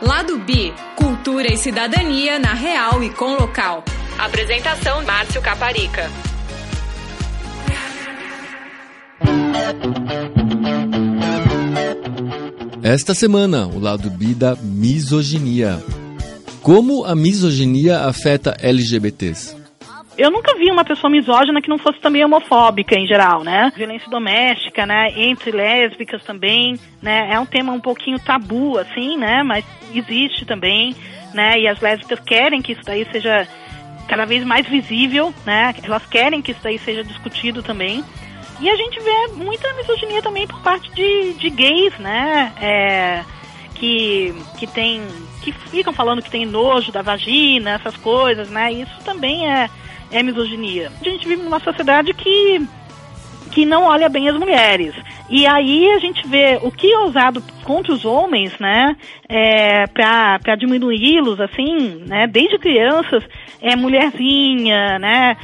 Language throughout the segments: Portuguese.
Lado B, cultura e cidadania na Real e com Local. Apresentação Márcio Caparica. Esta semana, o lado B da misoginia. Como a misoginia afeta LGBTs? Eu nunca vi uma pessoa misógina que não fosse também homofóbica em geral, né? Violência doméstica, né? Entre lésbicas também, né? É um tema um pouquinho tabu, assim, né? Mas existe também, né? E as lésbicas querem que isso daí seja cada vez mais visível, né? Elas querem que isso daí seja discutido também. E a gente vê muita misoginia também por parte de gays, né? Que ficam falando que tem nojo da vagina, essas coisas, né? Isso também é misoginia. A gente vive numa sociedade que não olha bem as mulheres. E aí a gente vê o que é usado contra os homens, né, para diminuí-los, assim, né, desde crianças, mulherzinha, né,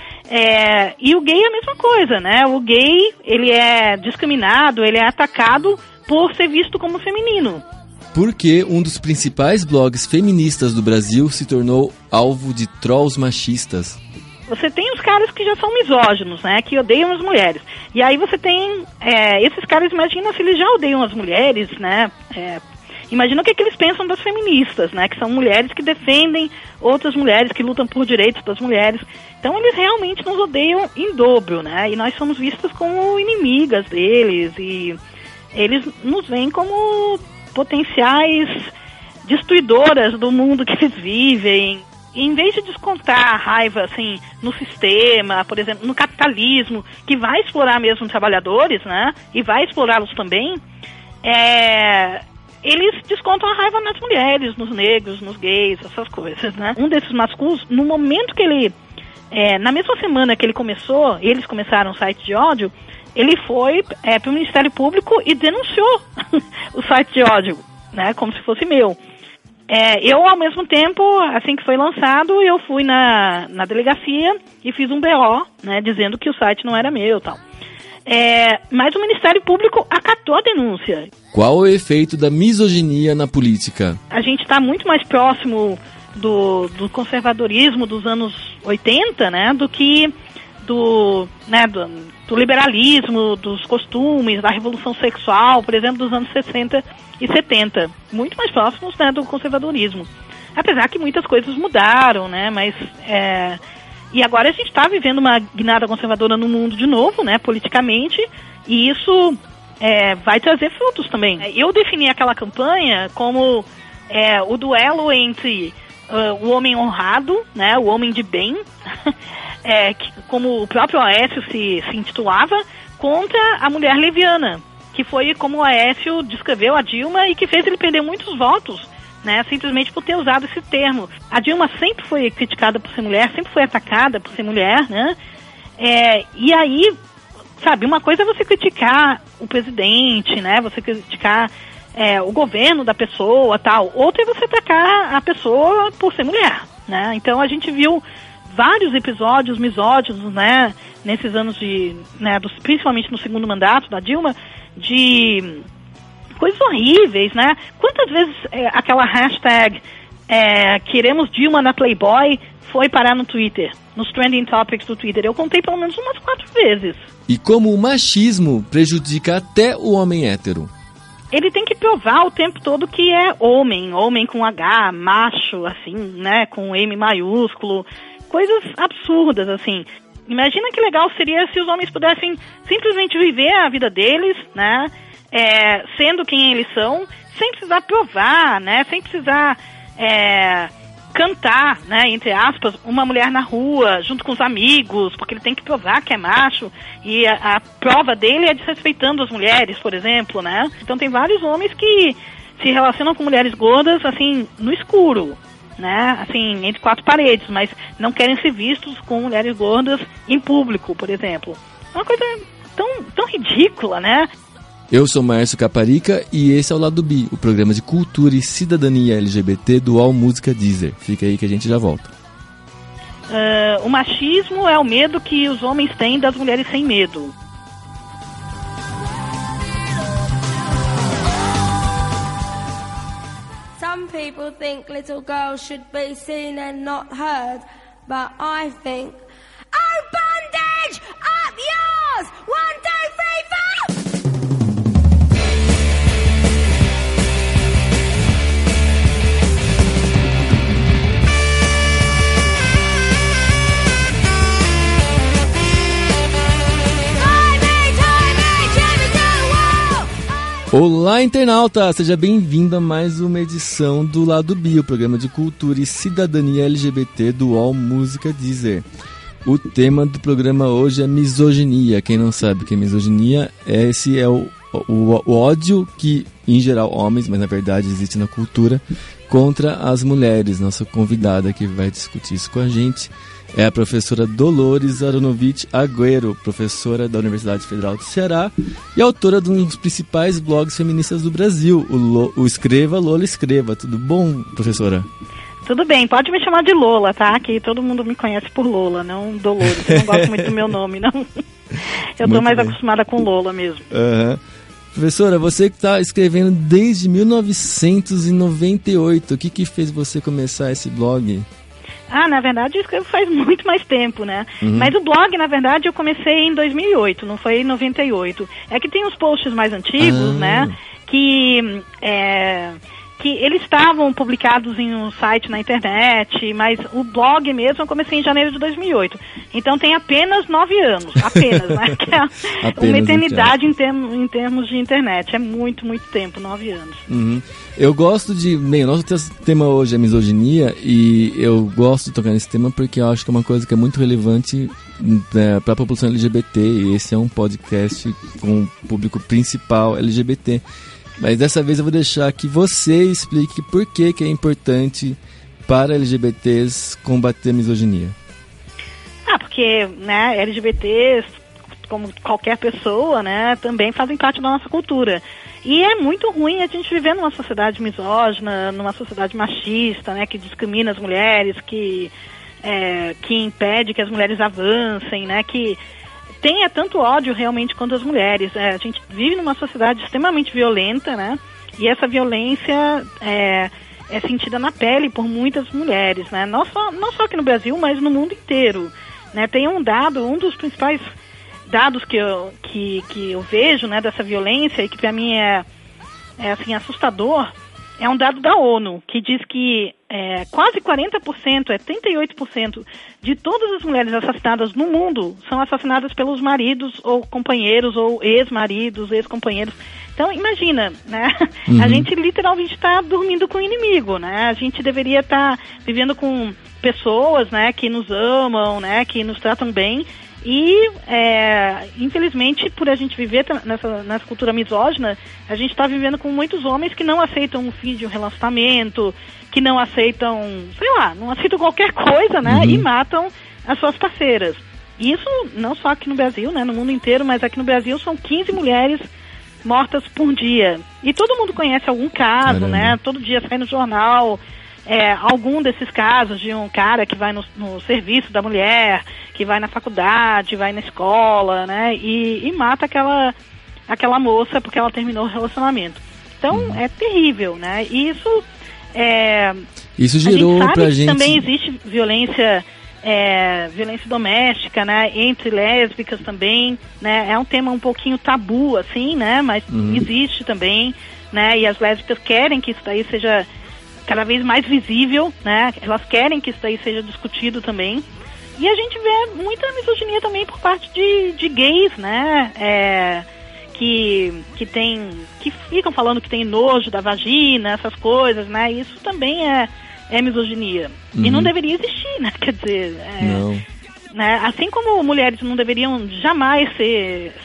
e o gay é a mesma coisa, né, o gay, ele é discriminado, ele é atacado por ser visto como feminino. Porque um dos principais blogs feministas do Brasil se tornou alvo de trolls machistas. Você tem os caras que já são misóginos, né, que odeiam as mulheres. E aí você tem esses caras, imagina se eles já odeiam as mulheres, né, imagina o que eles pensam das feministas, né, que são mulheres que defendem outras mulheres, que lutam por direitos das mulheres. Então eles realmente nos odeiam em dobro, né, e nós somos vistas como inimigas deles, e eles nos veem como potenciais destruidoras do mundo que eles vivem. E em vez de descontar a raiva assim, no sistema, por exemplo, no capitalismo, que vai explorar mesmo os trabalhadores, né, e vai explorá-los também, eles descontam a raiva nas mulheres, nos negros, nos gays, essas coisas, né. Um desses masculos, no momento que ele, na mesma semana que eles começaram o site de ódio, ele foi para o Ministério Público e denunciou o site de ódio, né, como se fosse meu. Eu, ao mesmo tempo, assim que foi lançado, eu fui na delegacia e fiz um BO, né, dizendo que o site não era meu e tal. Mas o Ministério Público acatou a denúncia. Qual o efeito da misoginia na política? A gente está muito mais próximo do conservadorismo dos anos 80, né, do que do liberalismo, dos costumes, da revolução sexual, por exemplo, dos anos 60 e 70. Muito mais próximos, né, do conservadorismo. Apesar que muitas coisas mudaram, né, mas... E agora a gente está vivendo uma guinada conservadora no mundo de novo, né, politicamente, e isso vai trazer frutos também. Eu defini aquela campanha como o duelo entre o homem honrado, né, o homem de bem, como o próprio Aécio se intitulava, contra a mulher leviana, que foi como o Aécio descreveu a Dilma e que fez ele perder muitos votos, né, simplesmente por ter usado esse termo. A Dilma sempre foi criticada por ser mulher, sempre foi atacada por ser mulher, né, e aí, sabe, uma coisa é você criticar o presidente, né, você criticar o governo da pessoa, tal, outra é você atacar a pessoa por ser mulher, né, então a gente viu vários episódios misóginos, né, nesses anos principalmente no segundo mandato da Dilma, de coisas horríveis, né? Quantas vezes aquela hashtag queremos Dilma na Playboy foi parar no Twitter, nos trending topics do Twitter? Eu contei pelo menos umas 4 vezes. E como o machismo prejudica até o homem hétero? Ele tem que provar o tempo todo que é homem com H, macho, assim, né, com M maiúsculo, coisas absurdas, assim. Imagina que legal seria se os homens pudessem simplesmente viver a vida deles, né, sendo quem eles são, sem precisar provar, né, sem precisar cantar, né, entre aspas, uma mulher na rua, junto com os amigos, porque ele tem que provar que é macho, e a prova dele é desrespeitando as mulheres, por exemplo, né. Então tem vários homens que se relacionam com mulheres gordas, assim, no escuro, né, assim, entre 4 paredes, mas não querem ser vistos com mulheres gordas em público, por exemplo. É uma coisa tão ridícula, né? Eu sou Márcio Caparica e esse é o Lado B, o programa de cultura e cidadania LGBT do All Música Deezer. Fica aí que a gente já volta. O machismo é o medo que os homens têm das mulheres sem medo. Some people think little girls should be seen and not heard, but I think, oh, bondage, up yours! 1, 2, 3, 4! Olá, internauta! Seja bem-vindo a mais uma edição do Lado B, o programa de cultura e cidadania LGBT do UOL Música Deezer. O tema do programa hoje é misoginia. Quem não sabe o que é misoginia, esse é o ódio que, em geral, homens, mas na verdade existe na cultura, contra as mulheres. Nossa convidada que vai discutir isso com a gente é a professora Dolores Aronovich Agüero, professora da Universidade Federal do Ceará e autora de um dos principais blogs feministas do Brasil, o Escreva, Lola Escreva. Tudo bom, professora? Tudo bem, pode me chamar de Lola, tá? Que todo mundo me conhece por Lola, não Dolores. Eu não gosto muito do meu nome, não. Eu tô mais acostumada com Lola mesmo. Uhum. Professora, você que está escrevendo desde 1998, o que fez você começar esse blog? Na verdade eu escrevo faz muito mais tempo, né? Uhum. Mas o blog, na verdade, eu comecei em 2008, não foi em 98. É que tem uns posts mais antigos, né? Que eles estavam publicados em um site na internet, mas o blog mesmo eu comecei em janeiro de 2008. Então tem apenas 9 anos, apenas, né? Que é uma eternidade em termos de internet. É muito, muito tempo, 9 anos. Uhum. Eu gosto de... Bem, o nosso tema hoje é misoginia e eu gosto de tocar nesse tema porque eu acho que é uma coisa que é muito relevante para a população LGBT e esse é um podcast com o público principal LGBT. Mas dessa vez eu vou deixar que você explique por que é importante para LGBTs combater a misoginia. Porque, né, LGBTs, como qualquer pessoa, né, também fazem parte da nossa cultura. E é muito ruim a gente viver numa sociedade misógina, numa sociedade machista, né, que discrimina as mulheres, que impede que as mulheres avancem, né, que tenha tanto ódio realmente quanto as mulheres. A gente vive numa sociedade extremamente violenta, né, e essa violência é sentida na pele por muitas mulheres, né, não só aqui no Brasil, mas no mundo inteiro. Né, tem um dos principais dados que eu vejo, né, dessa violência e que para mim é assim, assustador, é um dado da ONU, que diz que quase 40%, 38% de todas as mulheres assassinadas no mundo são assassinadas pelos maridos ou companheiros ou ex-maridos, ex-companheiros. Então, imagina, né? Uhum. A gente literalmente está dormindo com o inimigo, né? A gente deveria estar vivendo com pessoas, né, que nos amam, né, que nos tratam bem. E, infelizmente, por a gente viver nessa cultura misógina, a gente está vivendo com muitos homens que não aceitam o fim de um relacionamento, que não aceitam, não aceitam qualquer coisa, né? Uhum. E matam as suas parceiras. Isso não só aqui no Brasil, né? No mundo inteiro, mas aqui no Brasil são 15 mulheres mortas por dia. E todo mundo conhece algum caso, Caramba. Né? Todo dia sai no jornal... algum desses casos de um cara que vai no serviço da mulher, que vai na faculdade, vai na escola, né, e mata aquela moça porque ela terminou o relacionamento. Então, é terrível, né, e isso gerou pra gente... Também existe violência doméstica, né, entre lésbicas também, né, é um tema um pouquinho tabu, assim, né, mas existe também, né, e as lésbicas querem que isso daí seja cada vez mais visível, né? Elas querem que isso aí seja discutido também. E a gente vê muita misoginia também por parte de gays, né? Que ficam falando que tem nojo da vagina, essas coisas, né? Isso também é misoginia. Uhum. E não deveria existir, né? Quer dizer, não. Né? Assim como mulheres não deveriam jamais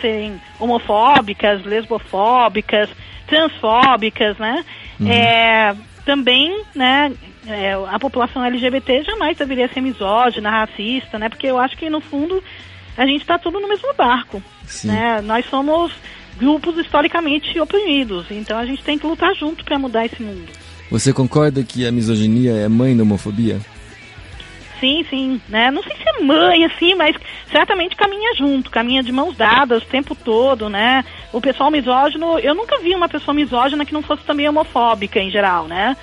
serem homofóbicas, lesbofóbicas, transfóbicas, né? Uhum. Também, né, a população LGBT jamais deveria ser misógina, racista, né, porque eu acho que, no fundo, a gente está tudo no mesmo barco, né, nós somos grupos historicamente oprimidos, então a gente tem que lutar junto para mudar esse mundo. Você concorda que a misoginia é mãe da homofobia? Sim, né, não sei se é mãe, assim, mas certamente caminha de mãos dadas o tempo todo, né, o pessoal misógino, eu nunca vi uma pessoa misógina que não fosse também homofóbica em geral, né,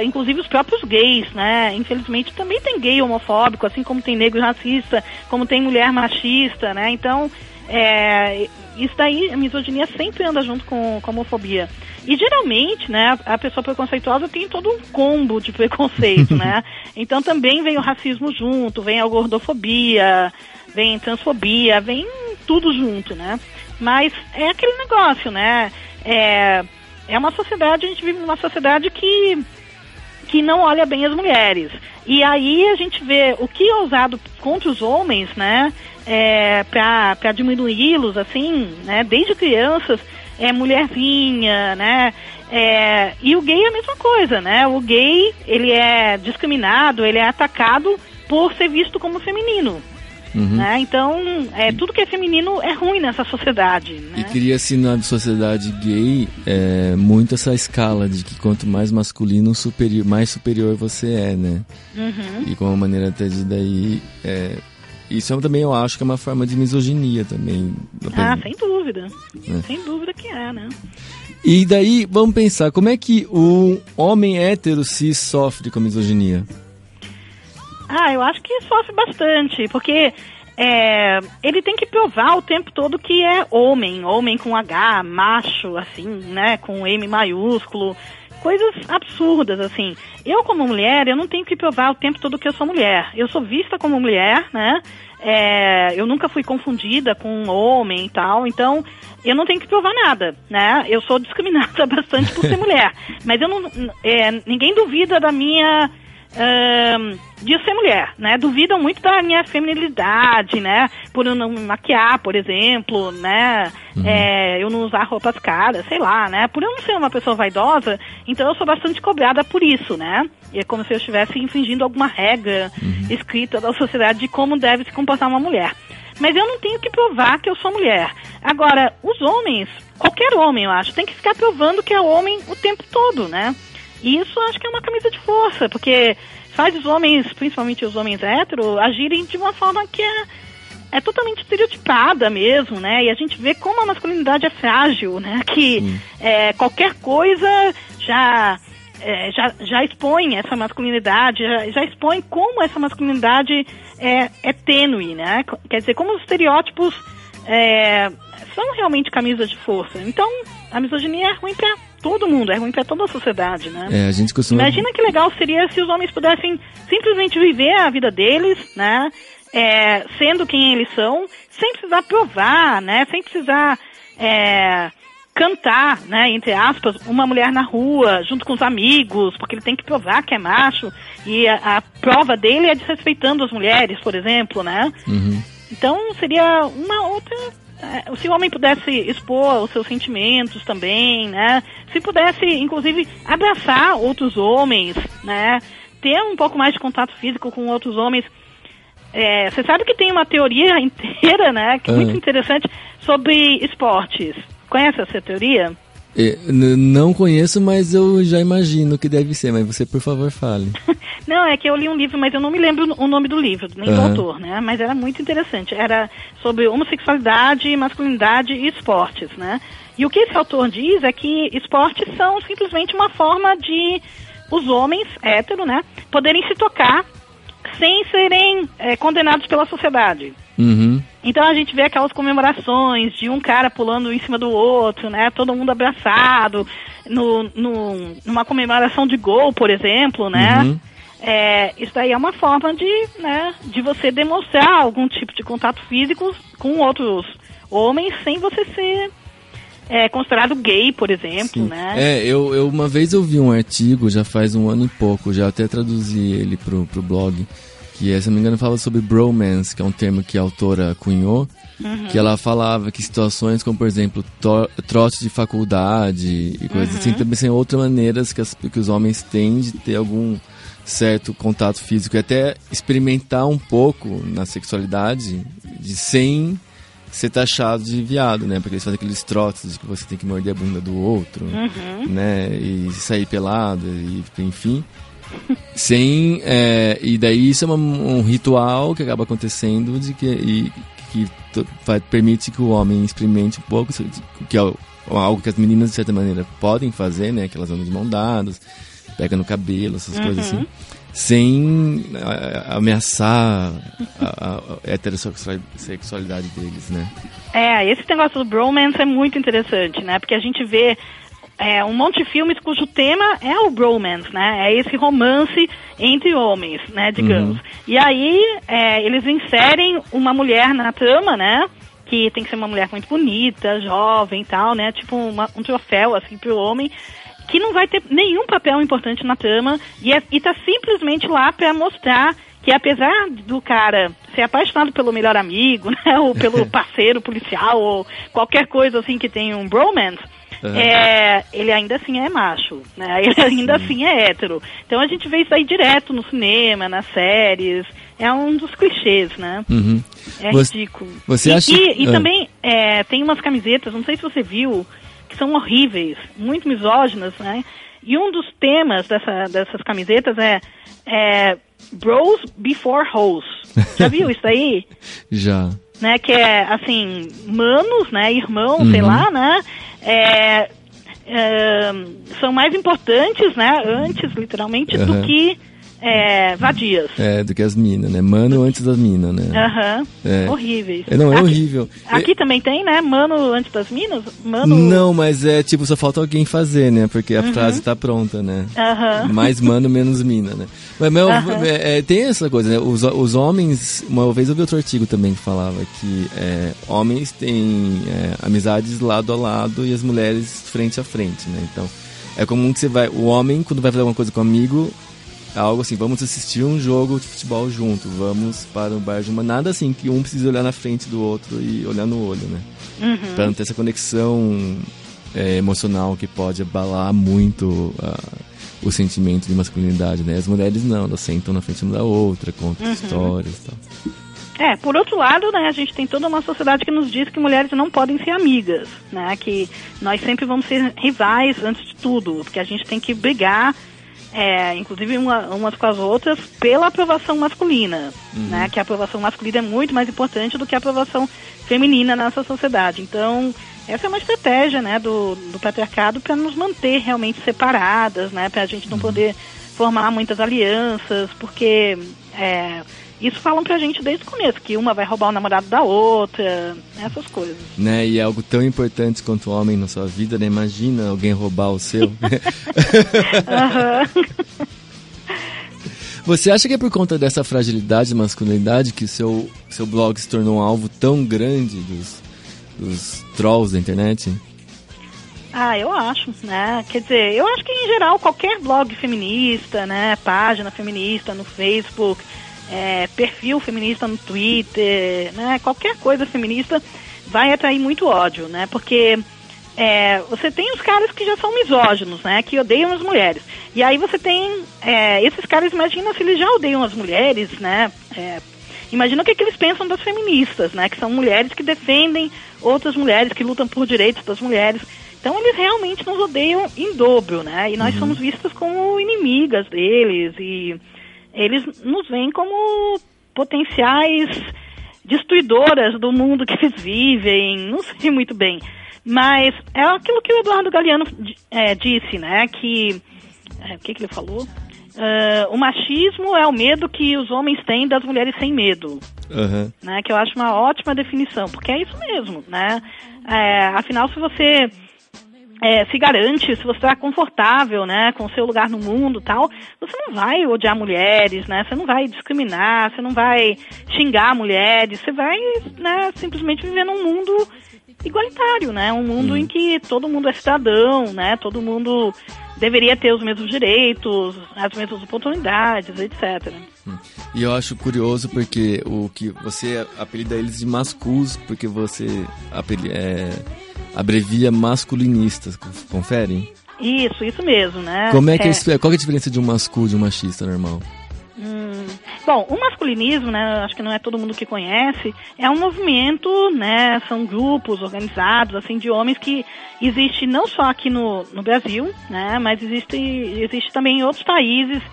inclusive os próprios gays, né? Infelizmente também tem gay homofóbico, assim como tem negro racista, como tem mulher machista, né? Então, isso daí, a misoginia sempre anda junto com a homofobia. E geralmente, né, a pessoa preconceituosa tem todo um combo de preconceito, né? Então também vem o racismo junto, vem a gordofobia, vem transfobia, vem tudo junto, né? Mas é aquele negócio, né? É uma sociedade, a gente vive numa sociedade que não olha bem as mulheres. E aí a gente vê o que é usado contra os homens, né? Para diminuí-los, assim, né? Desde crianças, mulherzinha, né? E o gay é a mesma coisa, né? O gay, ele é discriminado, ele é atacado por ser visto como feminino. Uhum. Né? Então, tudo que é feminino é ruim nessa sociedade, né? E cria-se na sociedade gay muito essa escala de que quanto mais masculino, mais superior você é, né? Uhum. E com uma maneira até de daí... isso também eu acho que é uma forma de misoginia também. Sem dúvida. Sem dúvida que né? E daí, vamos pensar, como é que o homem hétero cis sofre com a misoginia? Eu acho que sofre bastante, porque ele tem que provar o tempo todo que é homem com H, macho, assim, né, com M maiúsculo, coisas absurdas, assim. Eu, como mulher, eu não tenho que provar o tempo todo que eu sou mulher. Eu sou vista como mulher, né, eu nunca fui confundida com um homem e tal, então eu não tenho que provar nada, né, eu sou discriminada bastante por ser mulher, mas ninguém duvida da minha... de ser mulher, né? Duvidam muito da minha feminilidade, né? Por eu não me maquiar, por exemplo, né? Eu não usar roupas caras, sei lá, né? Por eu não ser uma pessoa vaidosa, então eu sou bastante cobrada por isso, né? E é como se eu estivesse infringindo alguma regra escrita da sociedade de como deve se comportar uma mulher. Mas eu não tenho que provar que eu sou mulher. Agora, os homens, qualquer homem, eu acho, tem que ficar provando que é homem o tempo todo, né? E isso acho que é uma camisa de força, porque faz os homens, principalmente os homens héteros, agirem de uma forma que é totalmente estereotipada mesmo, né? E a gente vê como a masculinidade é frágil, né? Que qualquer coisa já expõe essa masculinidade, já expõe como essa masculinidade é tênue, né? Quer dizer, como os estereótipos são realmente camisas de força. Então, a misoginia é ruim pra todo mundo, é ruim pra toda a sociedade, né? A gente costuma... Imagina que legal seria se os homens pudessem simplesmente viver a vida deles, né? Sendo quem eles são, sem precisar provar, né? Sem precisar cantar, né? Entre aspas, uma mulher na rua, junto com os amigos, porque ele tem que provar que é macho, e a prova dele é desrespeitando as mulheres, por exemplo, né? Uhum. Então seria uma outra... se o homem pudesse expor os seus sentimentos também, né? Se pudesse, inclusive, abraçar outros homens, né? Ter um pouco mais de contato físico com outros homens. Você sabe que tem uma teoria inteira, né? Que é muito interessante, sobre esportes. Conhece essa teoria? Não conheço, mas eu já imagino que deve ser, mas você, por favor, fale. Não, é que eu li um livro, mas eu não me lembro o nome do livro, nem do autor, né? Mas era muito interessante. Era sobre homossexualidade, masculinidade e esportes, né? E o que esse autor diz é que esportes são simplesmente uma forma de os homens héteros, né, poderem se tocar sem serem condenados pela sociedade. Uhum. Então a gente vê aquelas comemorações de um cara pulando em cima do outro, né? Todo mundo abraçado, numa comemoração de gol, por exemplo, né? Uhum. Isso daí é uma forma de você demonstrar algum tipo de contato físico com outros homens sem você ser considerado gay, por exemplo, né? Eu uma vez eu vi um artigo, já faz 1 ano e pouco, já até traduzi ele pro blog, que se não me engano fala sobre bromance, que é um termo que a autora cunhou, que ela falava que situações como, por exemplo, trote de faculdade e coisas assim, também são outras maneiras que os homens têm de ter algum certo contato físico e até experimentar um pouco na sexualidade sem ser taxado de viado, né? Porque eles fazem aqueles trotes de que você tem que morder a bunda do outro, né? E sair pelado, e, enfim... e daí isso é um ritual que acaba acontecendo que permite que o homem experimente um pouco, que é algo que as meninas de certa maneira podem fazer, né, que elas andam de mão dadas, pega no cabelo, essas coisas assim, sem ameaçar a heterossexualidade deles, né? Esse negócio do bromance é muito interessante, né? Porque a gente vê um monte de filmes cujo tema é o bromance, né? É esse romance entre homens, né, digamos. E aí, eles inserem uma mulher na trama, né? Que tem que ser uma mulher muito bonita, jovem e tal, né? Tipo um troféu, assim, pro homem, que não vai ter nenhum papel importante na trama e tá simplesmente lá pra mostrar que apesar do cara ser apaixonado pelo melhor amigo, né? Ou pelo parceiro policial, ou qualquer coisa assim que tenha um bromance, ele ainda assim é macho, né? Ele ainda assim é hétero. Então a gente vê isso aí direto no cinema, nas séries. É um dos clichês, né? É ridículo. Você acha... E também tem umas camisetas, não sei se você viu, que são horríveis, muito misóginas, né? E um dos temas dessas camisetas é Bros Before Hoes. Já viu isso aí? Já. Né? Que é, assim, manos, né? Irmãos, sei lá, né? São mais importantes, né? Antes, literalmente, do que vadias. Do que as minas, né? Mano antes das minas, né? Horríveis. Não, é horrível. Aqui também tem, né? Mano antes das minas? Mano... Não, mas tipo, só falta alguém fazer, né? Porque a frase tá pronta, né? Mais mano, menos mina, né? Mas tem essa coisa, né? Os homens... Uma vez eu vi outro artigo também que falava que homens têm amizades lado a lado e as mulheres frente a frente, né? Então, é comum que o homem, quando vai fazer alguma coisa com um amigo... Algo assim, vamos assistir um jogo de futebol junto, vamos para um bar de uma... Nada assim, que um precisa olhar na frente do outro e olhar no olho, né? Pra não ter essa conexão emocional que pode abalar muito o sentimento de masculinidade, né? As mulheres não, elas sentam na frente uma da outra, contam histórias e tal. Por outro lado, né, a gente tem toda uma sociedade que nos diz que mulheres não podem ser amigas, né? Que nós sempre vamos ser rivais antes de tudo, porque a gente tem que brigar... inclusive umas com as outras, pela aprovação masculina, né? Que a aprovação masculina é muito mais importante do que a aprovação feminina nessa sociedade. Então, essa é uma estratégia, né, do patriarcado para nos manter realmente separadas, né? Para a gente não poder formar muitas alianças, porque isso falam pra gente desde o começo, que uma vai roubar o namorado da outra, essas coisas. Né, e é algo tão importante quanto o homem na sua vida, né? Imagina alguém roubar o seu. Você acha que é por conta dessa fragilidade da masculinidade que seu blog se tornou um alvo tão grande dos trolls da internet? Eu acho, né? Quer dizer, eu acho que em geral qualquer blog feminista, né? Página feminista no Facebook... perfil feminista no Twitter, né? Qualquer coisa feminista vai atrair muito ódio, né? Porque você tem os caras que já são misóginos, né? Que odeiam as mulheres. E aí você tem esses caras, imagina se eles já odeiam as mulheres, né? Imagina o que eles pensam das feministas, né? Que são mulheres que defendem outras mulheres, que lutam por direitos das mulheres. Então eles realmente nos odeiam em dobro, né? E nós somos vistas como inimigas deles e... Eles nos veem como potenciais destruidoras do mundo que eles vivem, não sei muito bem. Mas é aquilo que o Eduardo Galeano disse, né? Que... o que ele falou? O machismo é o medo que os homens têm das mulheres sem medo. Né? Que eu acho uma ótima definição, porque é isso mesmo, né? Afinal, se você... se garante, se você está confortável, né, com o seu lugar no mundo e tal, você não vai odiar mulheres, né, você não vai discriminar, você não vai xingar mulheres, você vai, né, simplesmente viver num mundo igualitário, né, um mundo em que todo mundo é cidadão, né, todo mundo deveria ter os mesmos direitos, as mesmas oportunidades, etc. E eu acho curioso porque o que você apelida eles de mascus, porque você abrevia masculinistas, confere? Isso mesmo, né? Como qual é a diferença de um mascu de um machista normal? Bom, o masculinismo, né, acho que não é todo mundo que conhece, é um movimento, né, são grupos organizados, assim, de homens que existe não só aqui no Brasil, né, mas existe também em outros países,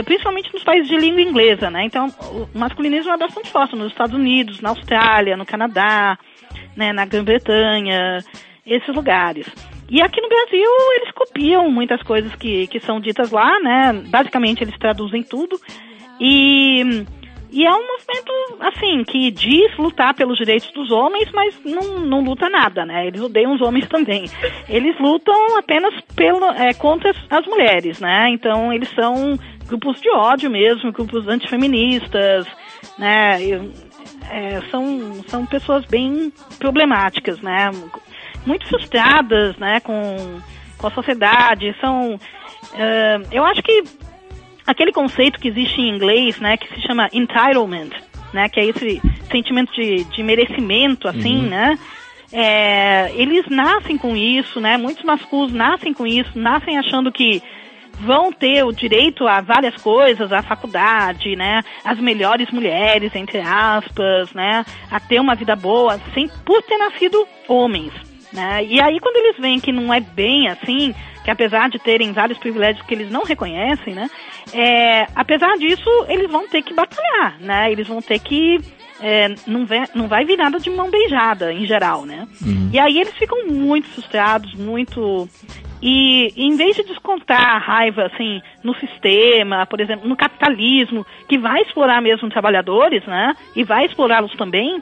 principalmente nos países de língua inglesa, né, então o masculinismo é bastante forte nos Estados Unidos, na Austrália, no Canadá, né, na Grã-Bretanha, esses lugares. E aqui no Brasil eles copiam muitas coisas que são ditas lá, né? Basicamente eles traduzem tudo. E é um movimento, assim, que diz lutar pelos direitos dos homens, mas não luta nada, né? Eles odeiam os homens também. Eles lutam apenas contra as mulheres, né? Então eles são grupos de ódio mesmo, grupos antifeministas, né? São pessoas bem problemáticas, né? Muito frustradas, né, com a sociedade. Eu acho que aquele conceito que existe em inglês, né, que se chama entitlement, né, que é esse sentimento de merecimento, assim, né, eles nascem com isso, né, muitos masculinos nascem com isso, nascem achando que vão ter o direito a várias coisas, a faculdade, né, as melhores mulheres, entre aspas, né, a ter uma vida boa, por ter nascido homens, né, e aí quando eles veem que não é bem assim, que apesar de terem vários privilégios que eles não reconhecem, né, apesar disso, eles vão ter que batalhar, né, eles vão ter que, não vai vir nada de mão beijada, em geral, né, e aí eles ficam muito frustrados, e em vez de descontar a raiva, assim, no sistema, por exemplo, no capitalismo, que vai explorar mesmo os trabalhadores, né, e vai explorá-los também,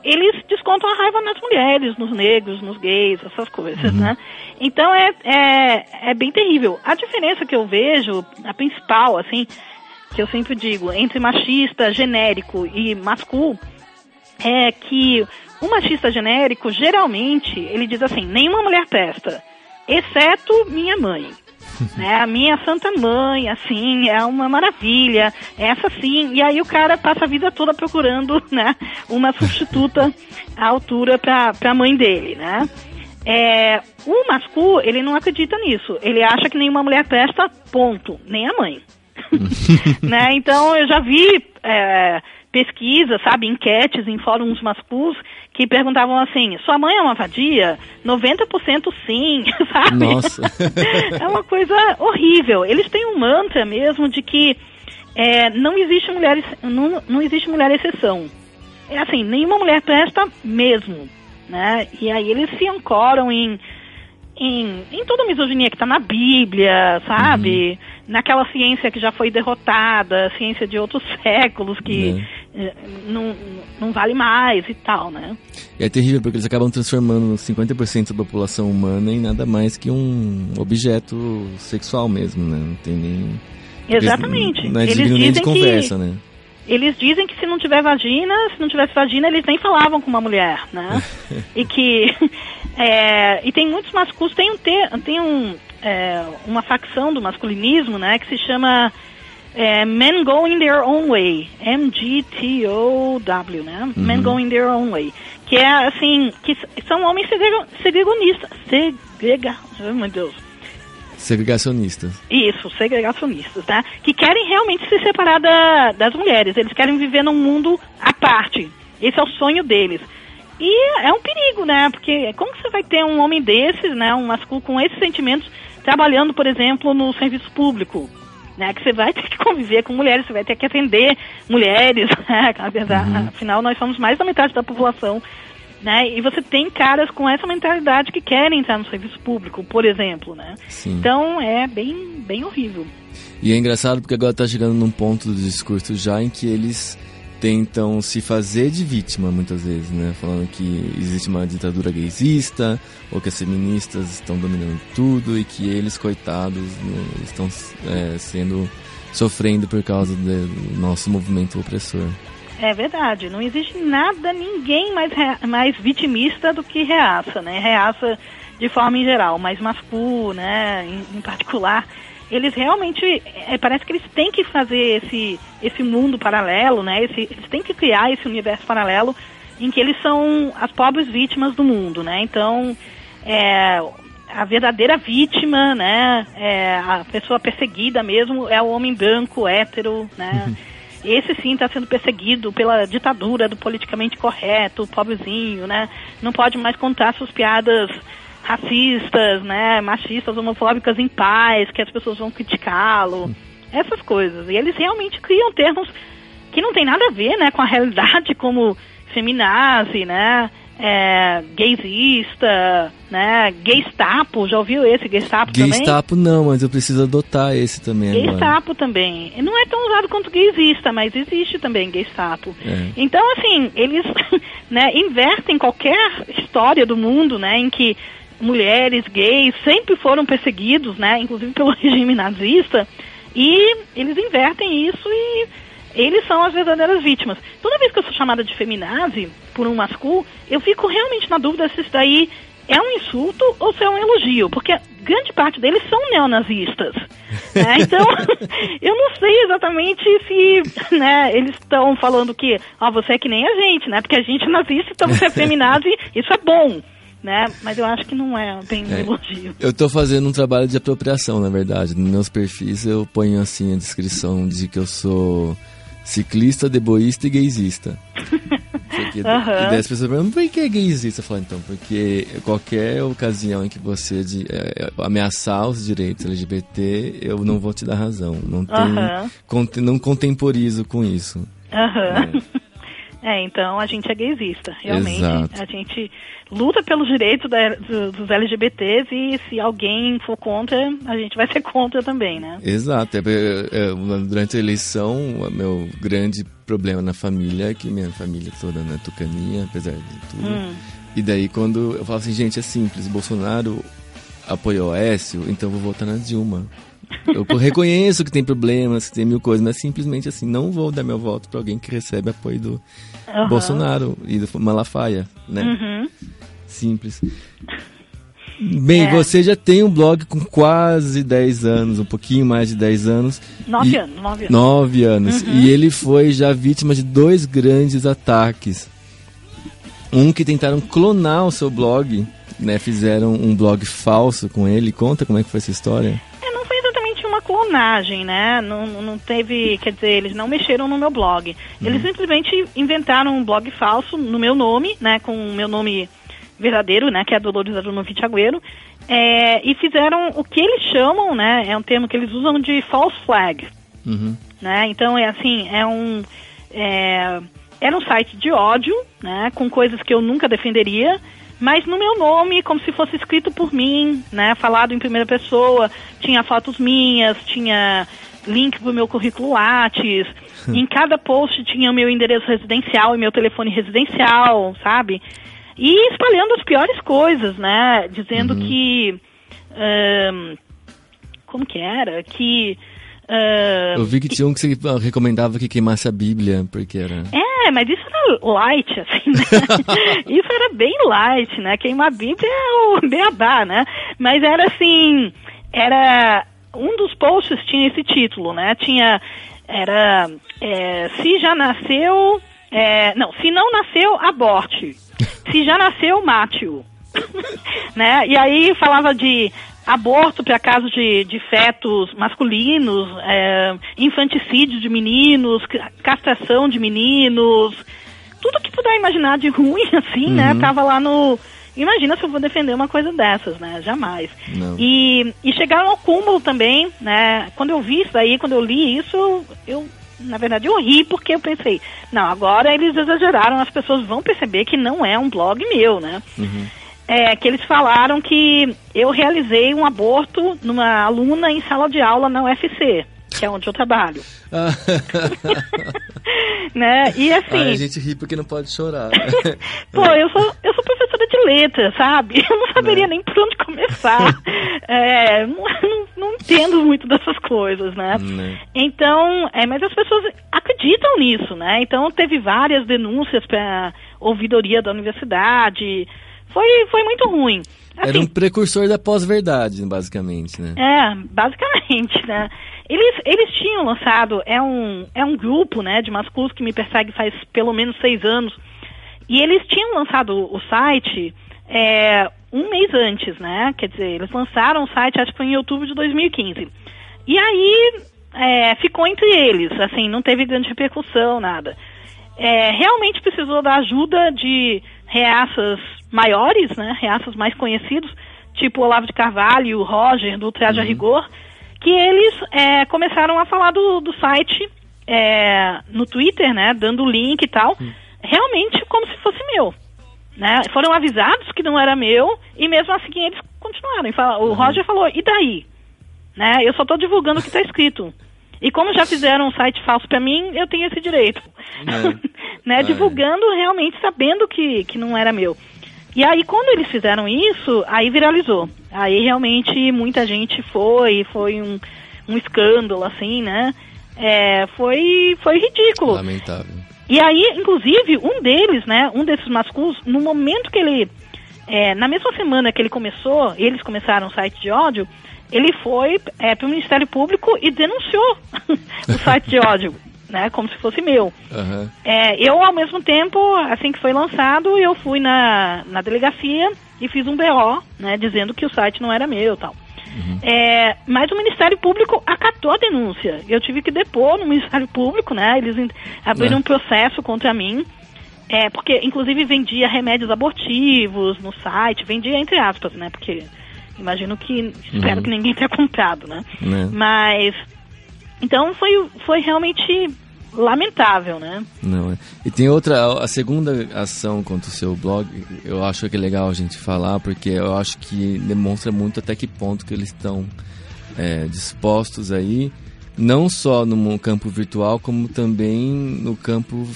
eles descontam a raiva nas mulheres, nos negros, nos gays, essas coisas, né. Então é bem terrível. A diferença que eu vejo, a principal, assim, que eu sempre digo, entre machista genérico e masculino, é que o machista genérico, geralmente, ele diz assim, nenhuma mulher presta, exceto minha mãe. Né? A minha santa mãe, assim, é uma maravilha, essa sim. E aí o cara passa a vida toda procurando, né, uma substituta à altura pra mãe dele, né? O masculino, ele não acredita nisso. Ele acha que nenhuma mulher presta, ponto, nem a mãe. Né? Então eu já vi pesquisas, sabe, enquetes em fóruns masculinos que perguntavam assim, sua mãe é uma vadia? 90% sim, sabe? Nossa. É uma coisa horrível. Eles têm um mantra mesmo de que não existe mulher exceção. É assim, nenhuma mulher presta mesmo, né? E aí eles se ancoram em toda a misoginia que está na Bíblia, sabe? Naquela ciência que já foi derrotada, ciência de outros séculos que não vale mais e tal, né? É terrível porque eles acabam transformando 50% da população humana em nada mais que um objeto sexual mesmo, né? Não tem nem... Exatamente. Não é digno nem de conversa, né? Eles dizem que se não tivesse vagina, eles nem falavam com uma mulher, né? E que... e tem muitos masculinos, tem uma facção do masculinismo, né, que se chama Men Going Their Own Way, MGTOW, né, Men Going Their Own Way, que é assim, que são homens segregacionistas. Isso, segregacionistas, né, que querem realmente se separar das mulheres, eles querem viver num mundo à parte, esse é o sonho deles. E é um perigo, né? Porque como que você vai ter um homem desses, né? Um masculino com esses sentimentos trabalhando, por exemplo, no serviço público, né? Que você vai ter que conviver com mulheres, você vai ter que atender mulheres, né? Afinal, nós somos mais da metade da população, né? E você tem caras com essa mentalidade que querem entrar no serviço público, por exemplo, né? Sim. Então, é bem, bem horrível. E é engraçado porque agora tá chegando num ponto do discurso já em que eles tentam se fazer de vítima muitas vezes, né? Falando que existe uma ditadura gaysista, ou que as feministas estão dominando tudo e que eles, coitados, né, estão sofrendo por causa do nosso movimento opressor. É verdade, não existe ninguém mais vitimista do que reaça, né? Reaça de forma em geral, mas masculino, né, em particular. Eles realmente, parece que eles têm que fazer esse mundo paralelo, né? Eles têm que criar esse universo paralelo em que eles são as pobres vítimas do mundo, né? Então, a verdadeira vítima, né? A pessoa perseguida mesmo é o homem branco, hétero, né? Esse sim está sendo perseguido pela ditadura do politicamente correto, pobrezinho, né? Não pode mais contar suas piadas racistas, né, machistas, homofóbicas em paz, que as pessoas vão criticá-lo, essas coisas. E eles realmente criam termos que não tem nada a ver, né, com a realidade, como feminazi, né, gaysista, né? Gaystapo, já ouviu esse Gaystapo também? Gaystapo não, mas eu preciso adotar esse também agora. Gaystapo também. Não é tão usado quanto gaysista, mas existe também Gaystapo. Então, assim, eles né, invertem qualquer história do mundo, né, em que mulheres gays sempre foram perseguidos, né, inclusive pelo regime nazista, e eles invertem isso e eles são as verdadeiras vítimas. Toda vez que eu sou chamada de feminazi por um masculino, eu fico realmente na dúvida se isso daí é um insulto ou se é um elogio, porque grande parte deles são neonazistas. Né? Então, eu não sei exatamente se né, eles estão falando que você é que nem a gente, né? Porque a gente é nazista, então você é feminazi, isso é bom. Né? Mas eu acho que não é bem um elogio. Eu tô fazendo um trabalho de apropriação, na verdade. Nos meus perfis eu ponho assim a descrição de que eu sou ciclista, deboísta e gaysista. E daí as pessoas perguntam, por que é gaysista? Eu falo, então, porque qualquer ocasião em que você ameaçar os direitos LGBT, eu não vou te dar razão. Não não contemporizo com isso. Então a gente é gaysista, realmente. Exato. A gente luta pelos direitos dos LGBTs e se alguém for contra, a gente vai ser contra também, né? Exato. Durante a eleição, o meu grande problema na família é que minha família toda é tucaninha, apesar de tudo. E daí quando eu falo assim, gente, é simples, Bolsonaro apoiou Aécio, então eu vou votar na Dilma. Eu reconheço que tem problemas, que tem mil coisas, mas simplesmente assim, não vou dar meu voto para alguém que recebe apoio do Bolsonaro e do Malafaia, né? Simples. Bem, você já tem um blog com quase 10 anos, um pouquinho mais de 10 anos. 9 anos. 9 anos. E ele foi já vítima de 2 grandes ataques. Um que tentaram clonar o seu blog, né? Fizeram um blog falso com ele. Conta como é que foi essa história. Não foi exatamente uma clonagem, né? Não teve, quer dizer, eles não mexeram no meu blog. Eles simplesmente inventaram um blog falso no meu nome, né? Com o meu nome verdadeiro, né, que é Dolores Aronovitch Agüero, e fizeram o que eles chamam, né, é um termo que eles usam de false flag, né, então era um site de ódio, né, com coisas que eu nunca defenderia, mas no meu nome, como se fosse escrito por mim, né, falado em primeira pessoa, tinha fotos minhas, tinha link pro meu currículo Lattes, em cada post tinha o meu endereço residencial e meu telefone residencial, sabe? E espalhando as piores coisas, né? Dizendo que... como que era? Que... eu vi que tinha um que você recomendava que queimasse a Bíblia, porque era... mas isso era light, assim, né? Isso era bem light, né? Queimar a Bíblia é o beabá, né? Mas era assim... um dos posts tinha esse título, né? Se já nasceu... se não nasceu, aborte. Se já nasceu, mate-o. Né? E aí falava de aborto para casos de fetos masculinos, infanticídio de meninos, castração de meninos, tudo que puder imaginar de ruim, assim, né? Tava lá no... Imagina se eu vou defender uma coisa dessas, né? Jamais. E chegaram ao cúmulo também, né? Quando eu vi isso daí, quando eu li isso, na verdade, eu ri porque eu pensei, não, agora eles exageraram, as pessoas vão perceber que não é um blog meu, né? Que eles falaram que eu realizei um aborto numa aluna em sala de aula na UFC, que é onde eu trabalho. Né? E assim... a gente ri porque não pode chorar. Pô, eu sou professora de letras, sabe? Eu não saberia nem por onde começar. Não entendo muito dessas coisas, né? Então, mas as pessoas acreditam nisso, né? Então, teve várias denúncias para ouvidoria da universidade. Foi muito ruim. Assim, era um precursor da pós-verdade, basicamente, né? Basicamente, né? Eles tinham lançado, é um grupo, né, de masculinos que me persegue faz pelo menos 6 anos, e eles tinham lançado o site um mês antes, né? Quer dizer, eles lançaram o site, acho que foi em outubro de 2015. E aí ficou entre eles, assim, não teve grande repercussão, nada. Realmente precisou da ajuda de reaças maiores, né? Reaças mais conhecidos, tipo o Olavo de Carvalho e o Roger, do Traje a Rigor, que eles começaram a falar do site no Twitter, né? Dando o link e tal, realmente como se fosse meu. né? Foram avisados que não era meu e mesmo assim eles continuaram. O Roger falou, e daí? Né? Eu só estou divulgando o que está escrito. E como já fizeram um site falso para mim, eu tenho esse direito. Né? Divulgando realmente, sabendo que não era meu. E aí, quando eles fizeram isso, aí viralizou. Aí, realmente, muita gente foi um escândalo, assim, né? Foi ridículo. Lamentável. E aí, inclusive, um deles, né, um desses masculos, no momento que ele... na mesma semana que eles começaram o site de ódio, ele foi para o Ministério Público e denunciou o site de ódio, né, como se fosse meu. Uhum. Eu, ao mesmo tempo, assim que foi lançado, eu fui na delegacia e fiz um BO, né, dizendo que o site não era meu e tal. Uhum. Mas o Ministério Público acatou a denúncia. Eu tive que depor no Ministério Público, né, eles abriram um processo contra mim, porque, inclusive, vendia remédios abortivos no site, vendia entre aspas, né, porque... Imagino que... Espero que ninguém tenha comprado, né? Mas... Então, foi realmente lamentável, né? Não, E tem outra... A segunda ação contra o seu blog, eu acho que é legal a gente falar, porque eu acho que demonstra muito até que ponto que eles estão dispostos aí, não só no campo virtual, como também no campo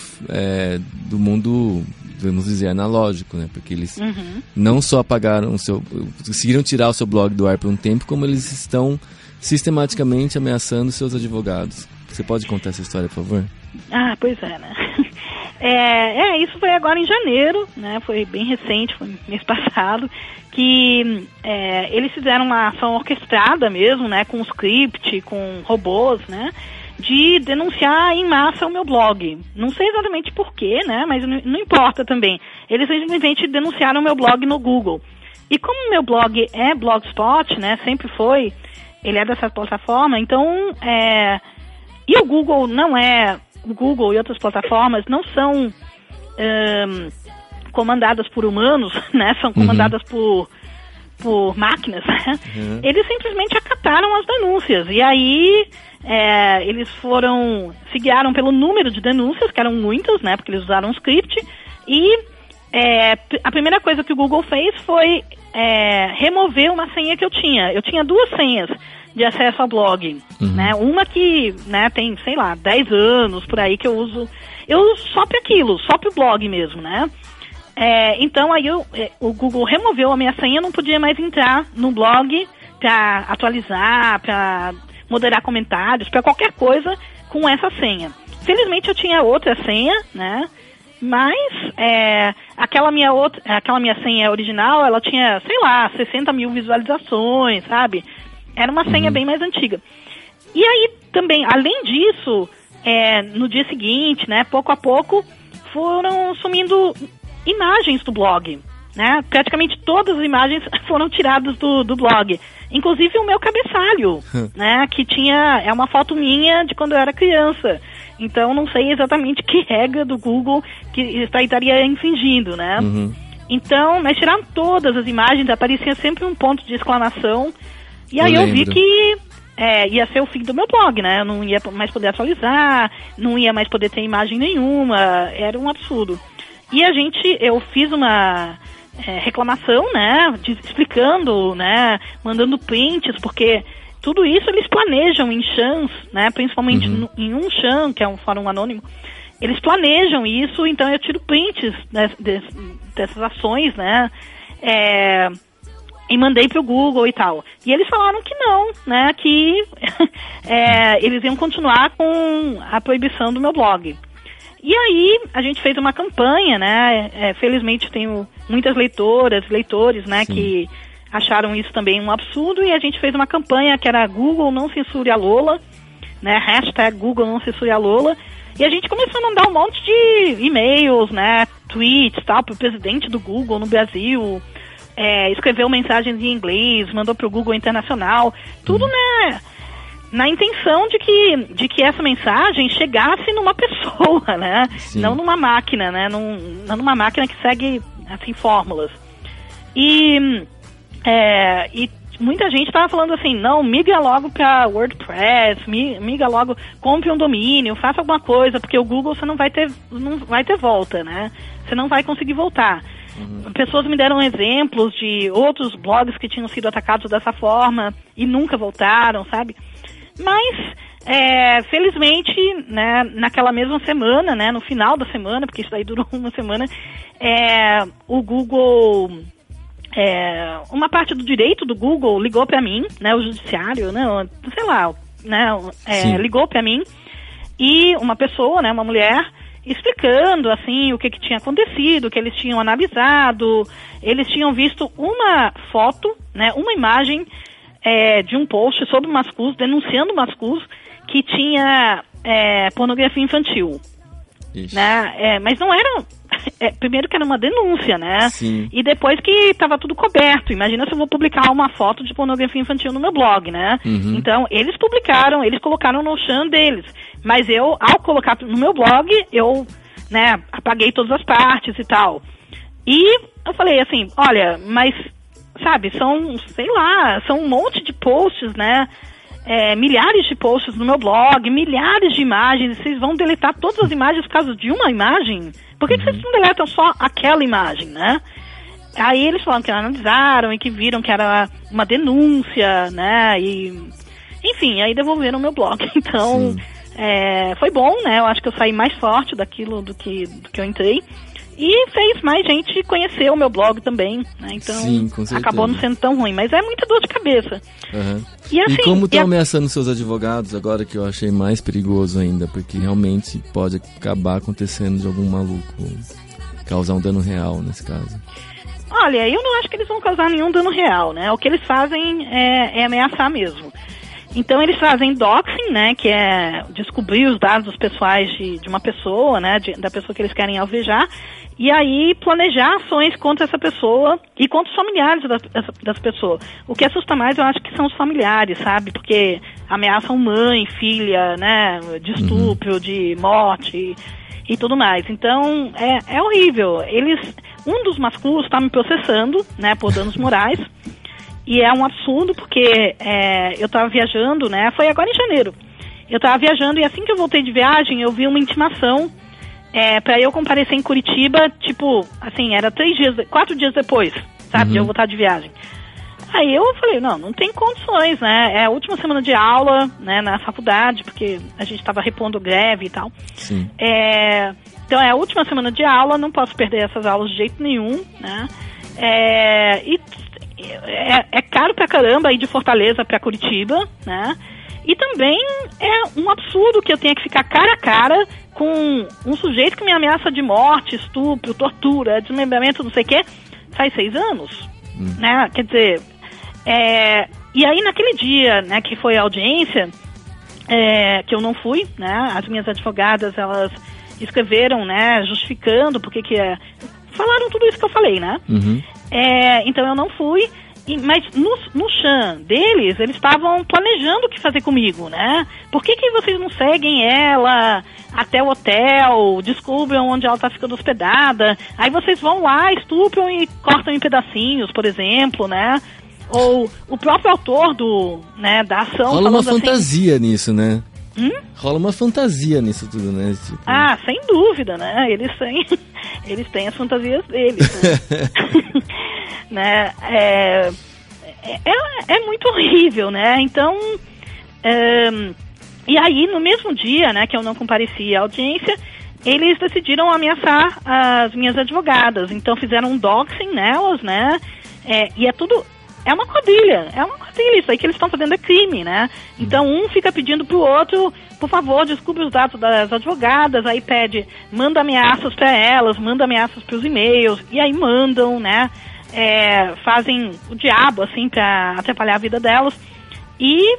do mundo... vamos dizer, analógico, né? Porque eles não só apagaram conseguiram tirar o seu blog do ar por um tempo, como eles estão sistematicamente ameaçando seus advogados. Você pode contar essa história, por favor? Ah, pois é, né? Isso foi agora em janeiro, né? Foi bem recente, foi mês passado, que eles fizeram uma ação orquestrada mesmo, né? Com script, com robôs, né? De denunciar em massa o meu blog. Não sei exatamente porquê, né? Mas não importa também. Eles simplesmente denunciaram o meu blog no Google. E como o meu blog é Blogspot, né? Sempre foi, ele é dessa plataforma, então... E o Google não é... O Google e outras plataformas não são comandadas por humanos, né? São comandadas por máquinas, né? Eles simplesmente acataram as denúncias. E aí... eles se guiaram pelo número de denúncias, que eram muitas, né, porque eles usaram um script, e a primeira coisa que o Google fez foi remover uma senha que eu tinha. Eu tinha 2 senhas de acesso ao blog, né, uma que, né, tem, sei lá, 10 anos, por aí, que eu uso só para aquilo, só para o blog mesmo, né. Então aí o Google removeu a minha senha, não podia mais entrar no blog para atualizar, para moderar comentários, para qualquer coisa com essa senha. Felizmente eu tinha outra senha, né? Mas aquela minha senha original, ela tinha, sei lá, 60 mil visualizações, sabe? Era uma senha bem mais antiga. E aí também, além disso, no dia seguinte, né, pouco a pouco, foram sumindo imagens do blog, né? Praticamente todas as imagens foram tiradas do blog. Inclusive o meu cabeçalho, né? Que é uma foto minha de quando eu era criança. Então não sei exatamente que regra do Google que estaria infringindo, né? Então, mas tiraram todas as imagens, aparecia sempre um ponto de exclamação. E aí eu vi que ia ser o fim do meu blog, né? Eu não ia mais poder atualizar, não ia mais poder ter imagem nenhuma, era um absurdo. E eu fiz uma reclamação, né, explicando, né, mandando prints, porque tudo isso eles planejam em chans, né, principalmente em um chan, que é um fórum anônimo, eles planejam isso, então eu tiro prints dessas ações, né, e mandei pro Google e tal. E eles falaram que não, né, que eles iam continuar com a proibição do meu blog. E aí, a gente fez uma campanha, né, felizmente tenho muitas leitoras, leitores, né, que acharam isso também um absurdo, e a gente fez uma campanha que era Google não censure a Lola, né, hashtag Google não censure a Lola, e a gente começou a mandar um monte de e-mails, né, tweets, tal, pro presidente do Google no Brasil, escreveu mensagens em inglês, mandou pro Google Internacional, tudo, né, na intenção de que essa mensagem chegasse numa pessoa, né? Sim. Não numa máquina, né? Não numa máquina que segue, assim, fórmulas. E muita gente estava falando assim, não, migra logo para WordPress, migra logo, compre um domínio, faça alguma coisa, porque o Google você não vai ter volta, né? Você não vai conseguir voltar. Pessoas me deram exemplos de outros blogs que tinham sido atacados dessa forma e nunca voltaram, sabe? Mas, felizmente, né, naquela mesma semana, né, no final da semana, porque isso daí durou uma semana, o Google, uma parte do direito do Google ligou para mim, né, o judiciário, né, sei lá, né, ligou para mim, e uma pessoa, né, uma mulher, explicando, assim, o que tinha acontecido, que eles tinham analisado, eles tinham visto uma foto, né, uma imagem de um post sobre o Mascus, denunciando o Mascus, que tinha pornografia infantil. Né? Mas não era... primeiro que era uma denúncia, né? Sim. E depois que estava tudo coberto. Imagina se eu vou publicar uma foto de pornografia infantil no meu blog, né? Uhum. Então, eles publicaram, eles colocaram no chão deles. Mas eu, ao colocar no meu blog, eu, né, apaguei todas as partes e tal. E eu falei assim, olha, mas, sabe, são, sei lá, são um monte de posts, né? Milhares de posts no meu blog, milhares de imagens, vocês vão deletar todas as imagens por causa de uma imagem? Por que vocês não deletam só aquela imagem, né? Aí eles falaram que analisaram e que viram que era uma denúncia, né? E, enfim, aí devolveram o meu blog. Então, foi bom, né? Eu acho que eu saí mais forte daquilo do que eu entrei. E fez mais gente conhecer o meu blog também, né? Então, sim, com certeza. Acabou não sendo tão ruim, mas é muita dor de cabeça. Uhum. E, assim, como estão ameaçando seus advogados agora, que eu achei mais perigoso ainda, porque realmente pode acabar acontecendo de algum maluco causar um dano real nesse caso. Olha, eu não acho que eles vão causar nenhum dano real, né? O que eles fazem é ameaçar mesmo. Então eles fazem doxing, né, que é descobrir os dados pessoais de uma pessoa, né, da pessoa que eles querem alvejar, e aí planejar ações contra essa pessoa e contra os familiares dessa pessoa. O que assusta mais, eu acho que são os familiares, sabe, porque ameaçam mãe, filha, né, de estupro, de morte e tudo mais. Então é horrível. Um dos Mascus está me processando, né, por danos morais. E é um absurdo porque eu estava viajando, né? Foi agora em janeiro. Eu estava viajando e assim que eu voltei de viagem, eu vi uma intimação para eu comparecer em Curitiba, tipo, assim, era 4 dias depois, sabe, de eu voltar de viagem. Aí eu falei, não tem condições, né? É a última semana de aula, né, na faculdade, porque a gente estava repondo greve e tal. Sim. Então é a última semana de aula, não posso perder essas aulas de jeito nenhum, né? É caro pra caramba ir de Fortaleza pra Curitiba, né? E também é um absurdo que eu tenha que ficar cara a cara com um sujeito que me ameaça de morte, estupro, tortura, desmembramento, não sei o quê, faz 6 anos, né? Quer dizer, e aí naquele dia, né, que foi a audiência, que eu não fui, né? As minhas advogadas, elas escreveram, né, justificando porque falaram tudo isso que eu falei, né? Então eu não fui, mas no chão deles, eles estavam planejando o que fazer comigo, né? Por que vocês não seguem ela até o hotel, descobrem onde ela está ficando hospedada, aí vocês vão lá, estupram e cortam em pedacinhos, por exemplo, né? Ou o próprio autor da ação... Rola uma assim, fantasia nisso, né? Rola uma fantasia nisso tudo, né? Tipo... Ah, sem dúvida, né? Eles têm as fantasias deles, né? É muito horrível, né? Então, e aí, no mesmo dia, né, que eu não compareci à audiência, eles decidiram ameaçar as minhas advogadas. Então, fizeram um doxing nelas, né? E é uma quadrilha, isso aí que eles estão fazendo é crime, né? Então um fica pedindo pro outro, por favor, descubra os dados das advogadas, aí manda ameaças para elas, manda ameaças pros e-mails, e aí mandam, né? Fazem o diabo, assim, para atrapalhar a vida delas. E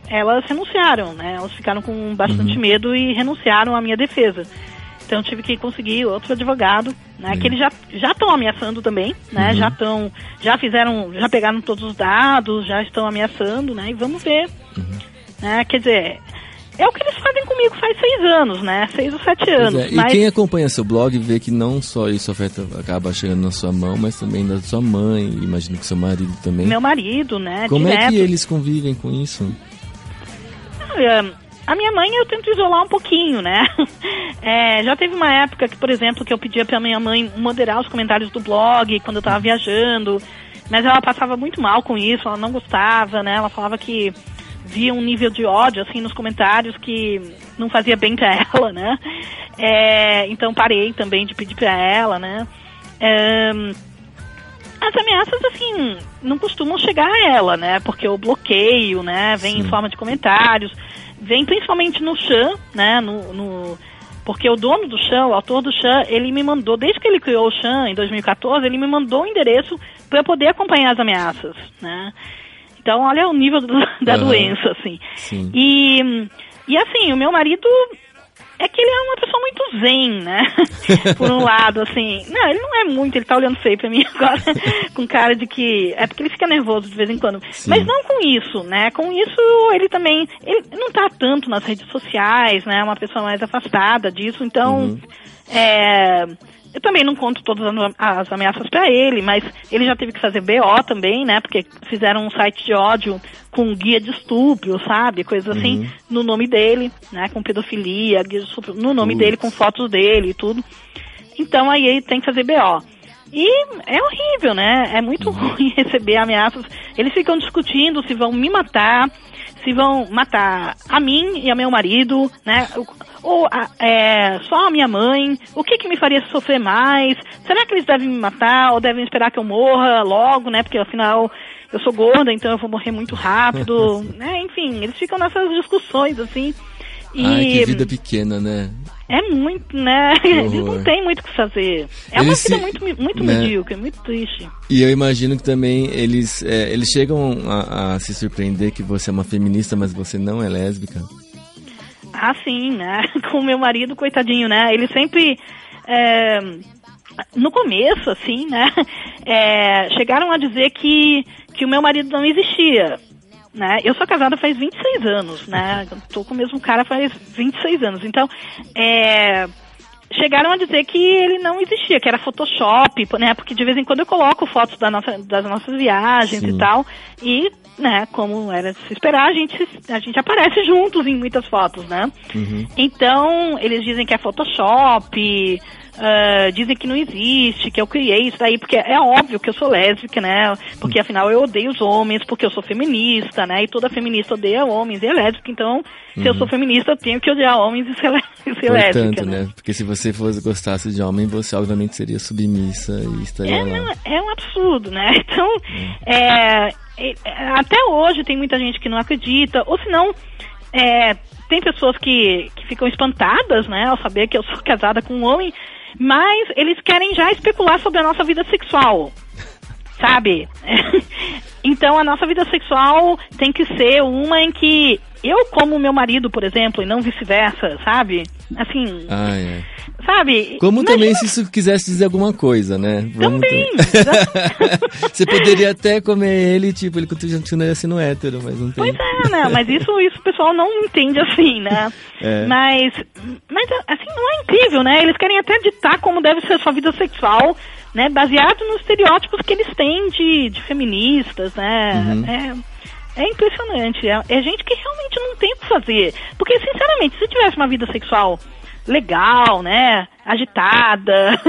elas renunciaram, né? Elas ficaram com bastante medo e renunciaram à minha defesa. Então eu tive que conseguir outro advogado, né? Que eles já estão ameaçando também, né? Já pegaram todos os dados, já estão ameaçando, né? E vamos ver, né? Quer dizer, é o que eles fazem comigo faz 6 anos, né? 6 ou 7 anos. E quem acompanha seu blog vê que não só isso acaba chegando na sua mão, mas também da sua mãe, imagino que seu marido também. Meu marido, né? Como direto. É que eles convivem com isso? A minha mãe eu tento isolar um pouquinho, né? Já teve uma época que, por exemplo, que eu pedia pra minha mãe moderar os comentários do blog quando eu tava viajando, mas ela passava muito mal com isso, ela não gostava, né? Ela falava que via um nível de ódio, assim, nos comentários que não fazia bem pra ela, né? Então parei também de pedir pra ela, né? As ameaças, assim, não costumam chegar a ela, né? Porque o bloqueio, né, vem em forma de comentários, vem principalmente no Chan, né? Porque o dono do Chan, o autor do Chan, ele me mandou, desde que ele criou o Chan, em 2014, ele me mandou o endereço para eu poder acompanhar as ameaças, né? Então, olha o nível da doença, assim. Sim. E assim, o meu marido... É que ele é uma pessoa muito zen, né? Por um lado, assim... Não, ele não é muito, ele tá olhando feio pra mim agora, com cara de que... É porque ele fica nervoso de vez em quando. Sim. Mas não com isso, né? Com isso, ele também... Ele não tá tanto nas redes sociais, né? É uma pessoa mais afastada disso, então... Eu também não conto todas as ameaças pra ele, mas ele já teve que fazer BO também, né? Porque fizeram um site de ódio com guia de estupro, sabe? Coisas assim, no nome dele, né? Com pedofilia, guia de estupro, no nome dele, com fotos dele e tudo. Então aí ele tem que fazer BO. E é horrível, né? É muito ruim receber ameaças. Eles ficam discutindo se vão me matar, se vão matar a mim e a meu marido, né? Ou só a minha mãe. O que me faria sofrer mais? Será que eles devem me matar ou devem esperar que eu morra logo, né? Porque afinal eu sou gorda, então eu vou morrer muito rápido, né? Enfim, eles ficam nessas discussões, assim. Ai, que vida pequena, né? É muito, né? Eles não têm muito o que fazer. É uma vida muito né? medíocre, muito triste. E eu imagino que também eles chegam a se surpreender que você é uma feminista, mas você não é lésbica. Ah, sim, né? Com o meu marido, coitadinho, né? Ele sempre... no começo, assim, né? Chegaram a dizer que o meu marido não existia. Né? Eu sou casada faz 26 anos, né? Tô com o mesmo cara faz 26 anos. Então, chegaram a dizer que ele não existia, que era Photoshop, né? Porque de vez em quando eu coloco fotos das nossas viagens e tal. E, né, como era de se esperar, a gente aparece juntos em muitas fotos, né? Então, eles dizem que é Photoshop... dizem que não existe, que eu criei isso daí, porque é óbvio que eu sou lésbica, né? Porque afinal eu odeio os homens, porque eu sou feminista, né? E toda feminista odeia homens e é lésbica, então se eu sou feminista eu tenho que odiar homens e ser lésbica, né? Porque se você gostasse de homem, você obviamente seria submissa e estaria lá. É um absurdo, né? Então, até hoje tem muita gente que não acredita, ou senão... tem pessoas que ficam espantadas, né, ao saber que eu sou casada com um homem, mas eles querem já especular sobre a nossa vida sexual, sabe? Então a nossa vida sexual tem que ser uma em que eu como meu marido, por exemplo, e não vice-versa, sabe? Assim, sabe? Como imagina... também se isso quisesse dizer alguma coisa, né? Também! Você poderia até comer ele, tipo, ele continuaria sendo hétero, mas não tem... Pois né? Mas isso o pessoal não entende assim, né? Mas assim, não é incrível, né? Eles querem até ditar como deve ser a sua vida sexual, né? Baseado nos estereótipos que eles têm de feministas, né? É impressionante. É gente que realmente não tem o que fazer. Porque, sinceramente, se tivesse uma vida sexual legal, né? Agitada,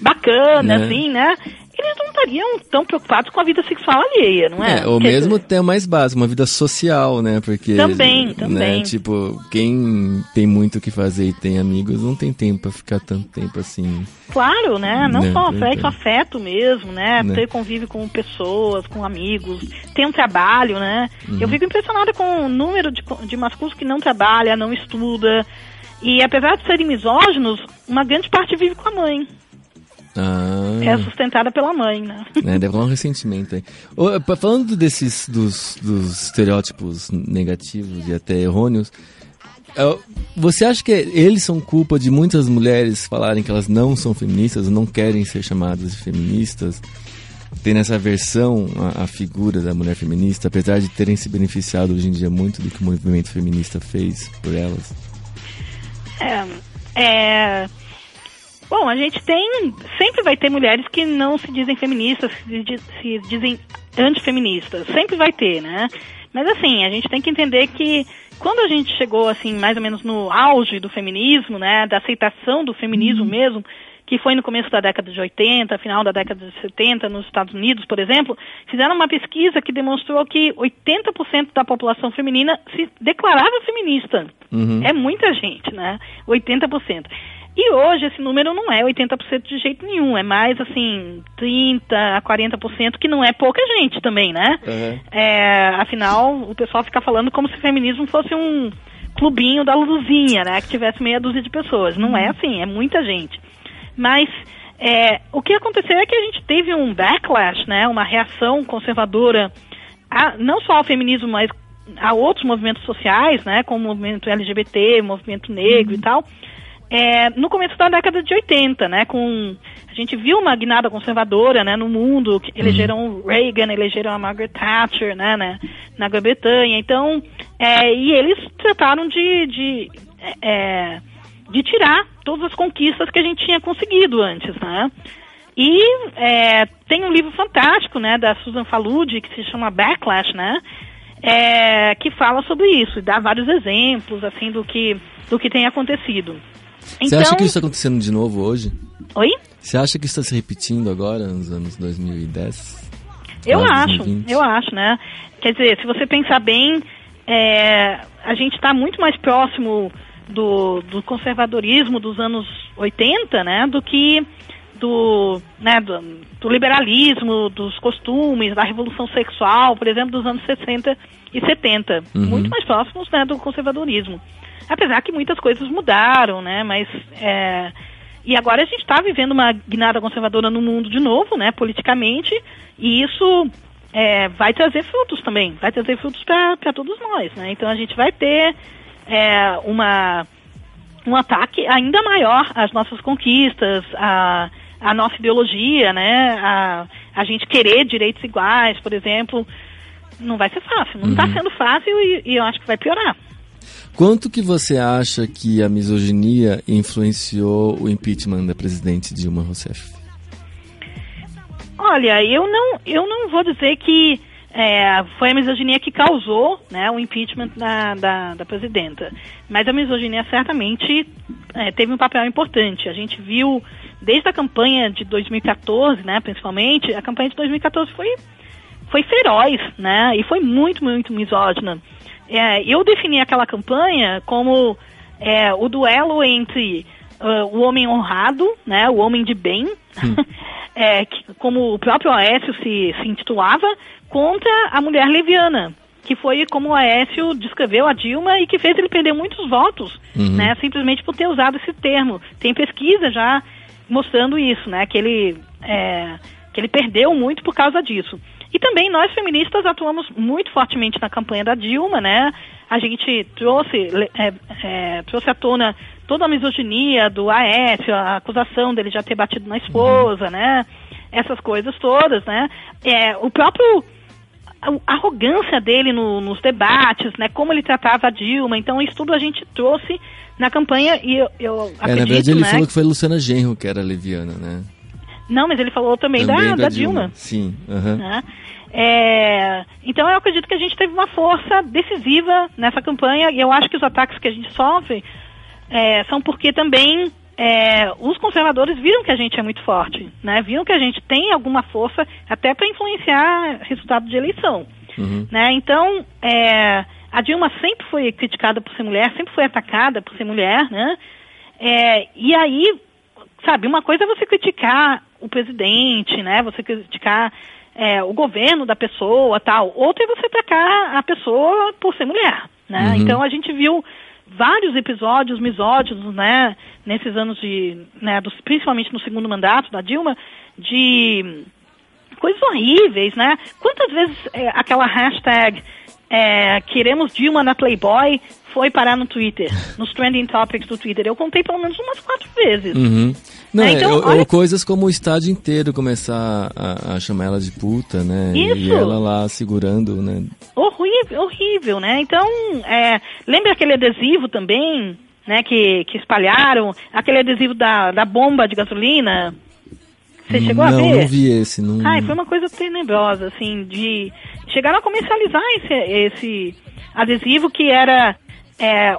bacana, assim, né? Eles não estariam tão preocupados com a vida sexual alheia, não é? Ou mesmo até mais básico, uma vida social, né? Porque... Também. Né, tipo, quem tem muito o que fazer e tem amigos não tem tempo pra ficar tanto tempo assim. Claro, né? Não só afeto mesmo, né? Ter convívio com pessoas, com amigos, ter um trabalho, né? Eu fico impressionada com o número de masculinos que não trabalha, não estuda. E apesar de serem misóginos, uma grande parte vive com a mãe. É sustentada pela mãe, né? Deve rolar um ressentimento aí. Falando dos estereótipos negativos e até errôneos, você acha que eles são culpa de muitas mulheres falarem que elas não são feministas, não querem ser chamadas de feministas? Tem nessa versão a figura da mulher feminista, apesar de terem se beneficiado hoje em dia muito do que o movimento feminista fez por elas? Bom, a gente sempre vai ter mulheres que não se dizem feministas, se dizem antifeministas, sempre vai ter, né? Mas assim, a gente tem que entender que quando a gente chegou, assim, mais ou menos no auge do feminismo, né, da aceitação do feminismo mesmo, que foi no começo da década de 80, final da década de 70, nos Estados Unidos, por exemplo, fizeram uma pesquisa que demonstrou que 80% da população feminina se declarava feminista. É muita gente, né? 80%. E hoje esse número não é 80% de jeito nenhum, é mais, assim, 30% a 40%, que não é pouca gente também, né? Afinal, o pessoal fica falando como se o feminismo fosse um clubinho da luzinha, né? Que tivesse meia dúzia de pessoas. Não é assim, é muita gente. Mas o que aconteceu é que a gente teve um backlash, né, uma reação conservadora, não só ao feminismo, mas a outros movimentos sociais, né, como o movimento LGBT, o movimento negro e tal, no começo da década de 80, né, a gente viu uma guinada conservadora, né, no mundo, que elegeram o Reagan, elegeram a Margaret Thatcher, né, na Grã-Bretanha, então, e eles trataram de tirar todas as conquistas que a gente tinha conseguido antes, né? E tem um livro fantástico, né, da Susan Faludi, que se chama Backlash, né? Que fala sobre isso, e dá vários exemplos, assim, do que tem acontecido. Você acha que isso está acontecendo de novo hoje? Oi? Você acha que isso está se repetindo agora, nos anos 2010? Eu acho, né? Quer dizer, se você pensar bem, a gente está muito mais próximo do conservadorismo dos anos 80, né, do que do liberalismo, dos costumes, da revolução sexual, por exemplo, dos anos 60 e 70. Muito mais próximos, né, do conservadorismo. Apesar que muitas coisas mudaram, né, mas... E agora a gente está vivendo uma guinada conservadora no mundo de novo, né, politicamente, e isso vai trazer frutos também, vai trazer frutos para todos nós, né, então a gente vai ter um ataque ainda maior às nossas conquistas, à nossa ideologia, né, a gente querer direitos iguais, por exemplo. Não vai ser fácil, não está sendo fácil e eu acho que vai piorar. Quanto que você acha que a misoginia influenciou o impeachment da presidente Dilma Rousseff? Olha, eu não vou dizer que foi a misoginia que causou, né, o impeachment da presidenta. Mas a misoginia certamente teve um papel importante. A gente viu, desde a campanha de 2014, né, principalmente, a campanha de 2014 foi feroz, né, e foi muito, muito misógina. Eu defini aquela campanha como o duelo entre o homem honrado, né, o homem de bem, como o próprio Aécio se intitulava, contra a mulher leviana, que foi como o Aécio descreveu a Dilma e que fez ele perder muitos votos, né, simplesmente por ter usado esse termo. Tem pesquisa já mostrando isso, né, que ele perdeu muito por causa disso. E também nós feministas atuamos muito fortemente na campanha da Dilma, né? A gente trouxe à tona toda a misoginia do Aécio, a acusação dele já ter batido na esposa, né? Essas coisas todas, né? A arrogância dele nos debates, né? Como ele tratava a Dilma. Então isso tudo a gente trouxe na campanha e eu acredito, na verdade ele falou que foi Luciana Genro que era leviana, né? Não, mas ele falou também da Dilma. Sim, né? Então eu acredito que a gente teve uma força decisiva nessa campanha e eu acho que os ataques que a gente sofre são porque também os conservadores viram que a gente é muito forte, né? Viram que a gente tem alguma força até para influenciar resultado de eleição, né? Então a Dilma sempre foi criticada por ser mulher, sempre foi atacada por ser mulher, né? E aí, sabe, uma coisa é você criticar o presidente, né? Você criticar o governo da pessoa, tal. Outra é você atacar a pessoa por ser mulher, né? Então a gente viu vários episódios misóginos, né? Nesses anos principalmente no segundo mandato da Dilma, de coisas horríveis, né? Quantas vezes aquela hashtag queremos Dilma na Playboy foi parar no Twitter, nos trending topics do Twitter? Eu contei pelo menos umas 4 vezes. Não, então, ou coisas como o estádio inteiro começar a chamar ela de puta, né? Isso. E ela lá segurando, né? Horrível, né? Então, lembra aquele adesivo também, né? Que espalharam, aquele adesivo da bomba de gasolina? Você chegou a ver? Não vi esse. Não... foi uma coisa tenebrosa, assim, chegaram a comercializar esse adesivo que era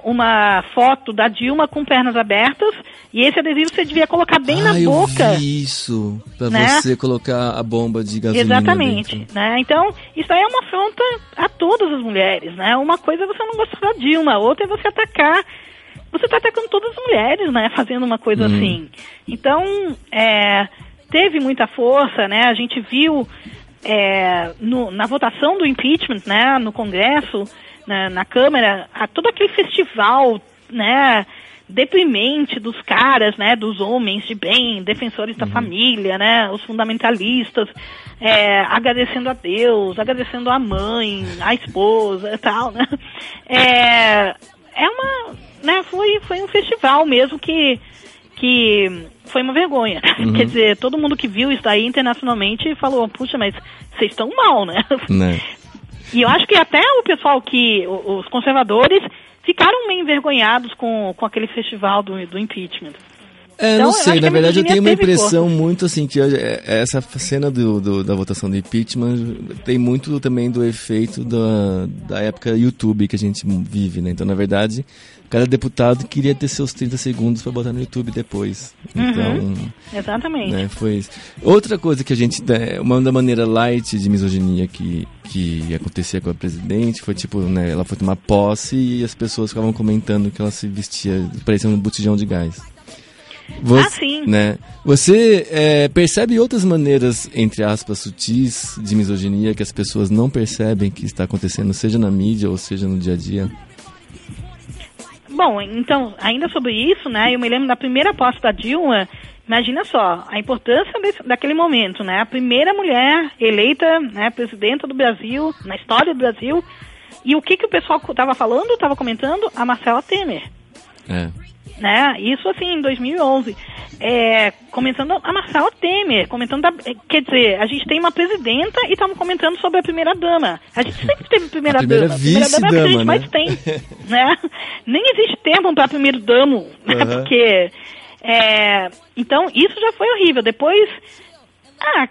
uma foto da Dilma com pernas abertas, e esse adesivo você devia colocar bem na boca. Eu vi isso, pra né? você colocar a bomba de gasolina. Exatamente, né? Então, isso aí é uma afronta a todas as mulheres, né? Uma coisa é você não gostar da Dilma, outra é você atacar. Você está atacando todas as mulheres, né? Fazendo uma coisa assim. Então, teve muita força, né? A gente viu na votação do impeachment, né? No Congresso, na Câmara, todo aquele festival, né? Deprimente dos caras, né? Dos homens de bem, defensores da família, né? Os fundamentalistas, agradecendo a Deus, agradecendo a mãe, a esposa e tal, né? Foi um festival mesmo que foi uma vergonha. Quer dizer, todo mundo que viu isso daí internacionalmente falou, puxa, mas vocês estão mal, né? E eu acho que até o pessoal os conservadores ficaram meio envergonhados com aquele festival do impeachment. Não sei, na verdade eu tenho uma impressão muito assim, que essa cena da votação do impeachment tem muito também do efeito da época YouTube que a gente vive, né? Então, na verdade, cada deputado queria ter seus 30 segundos para botar no YouTube depois. Então, exatamente. Né, foi isso. Outra coisa que a gente, uma da maneira light de misoginia que acontecia com a presidente foi tipo, né, ela foi tomar posse e as pessoas ficavam comentando que ela se vestia parecendo um botijão de gás. Sim. Né? Você percebe outras maneiras, entre aspas, sutis de misoginia que as pessoas não percebem que está acontecendo, seja na mídia ou seja no dia a dia? Bom, então, ainda sobre isso, né, eu me lembro da primeira posse da Dilma. Imagina só, a importância daquele momento, né, a primeira mulher eleita, né, presidenta do Brasil, na história do Brasil, e o que o pessoal estava comentando? A Marcela Temer. Né? Isso assim em 2011, comentando a Marcela Temer, quer dizer, a gente tem uma presidenta e estamos comentando sobre a primeira-dama. A gente sempre teve primeira-dama. A primeira-dama é o que a gente mais tem, né? Nem existe termo para primeiro-damo, né? Porque então isso já foi horrível. Depois,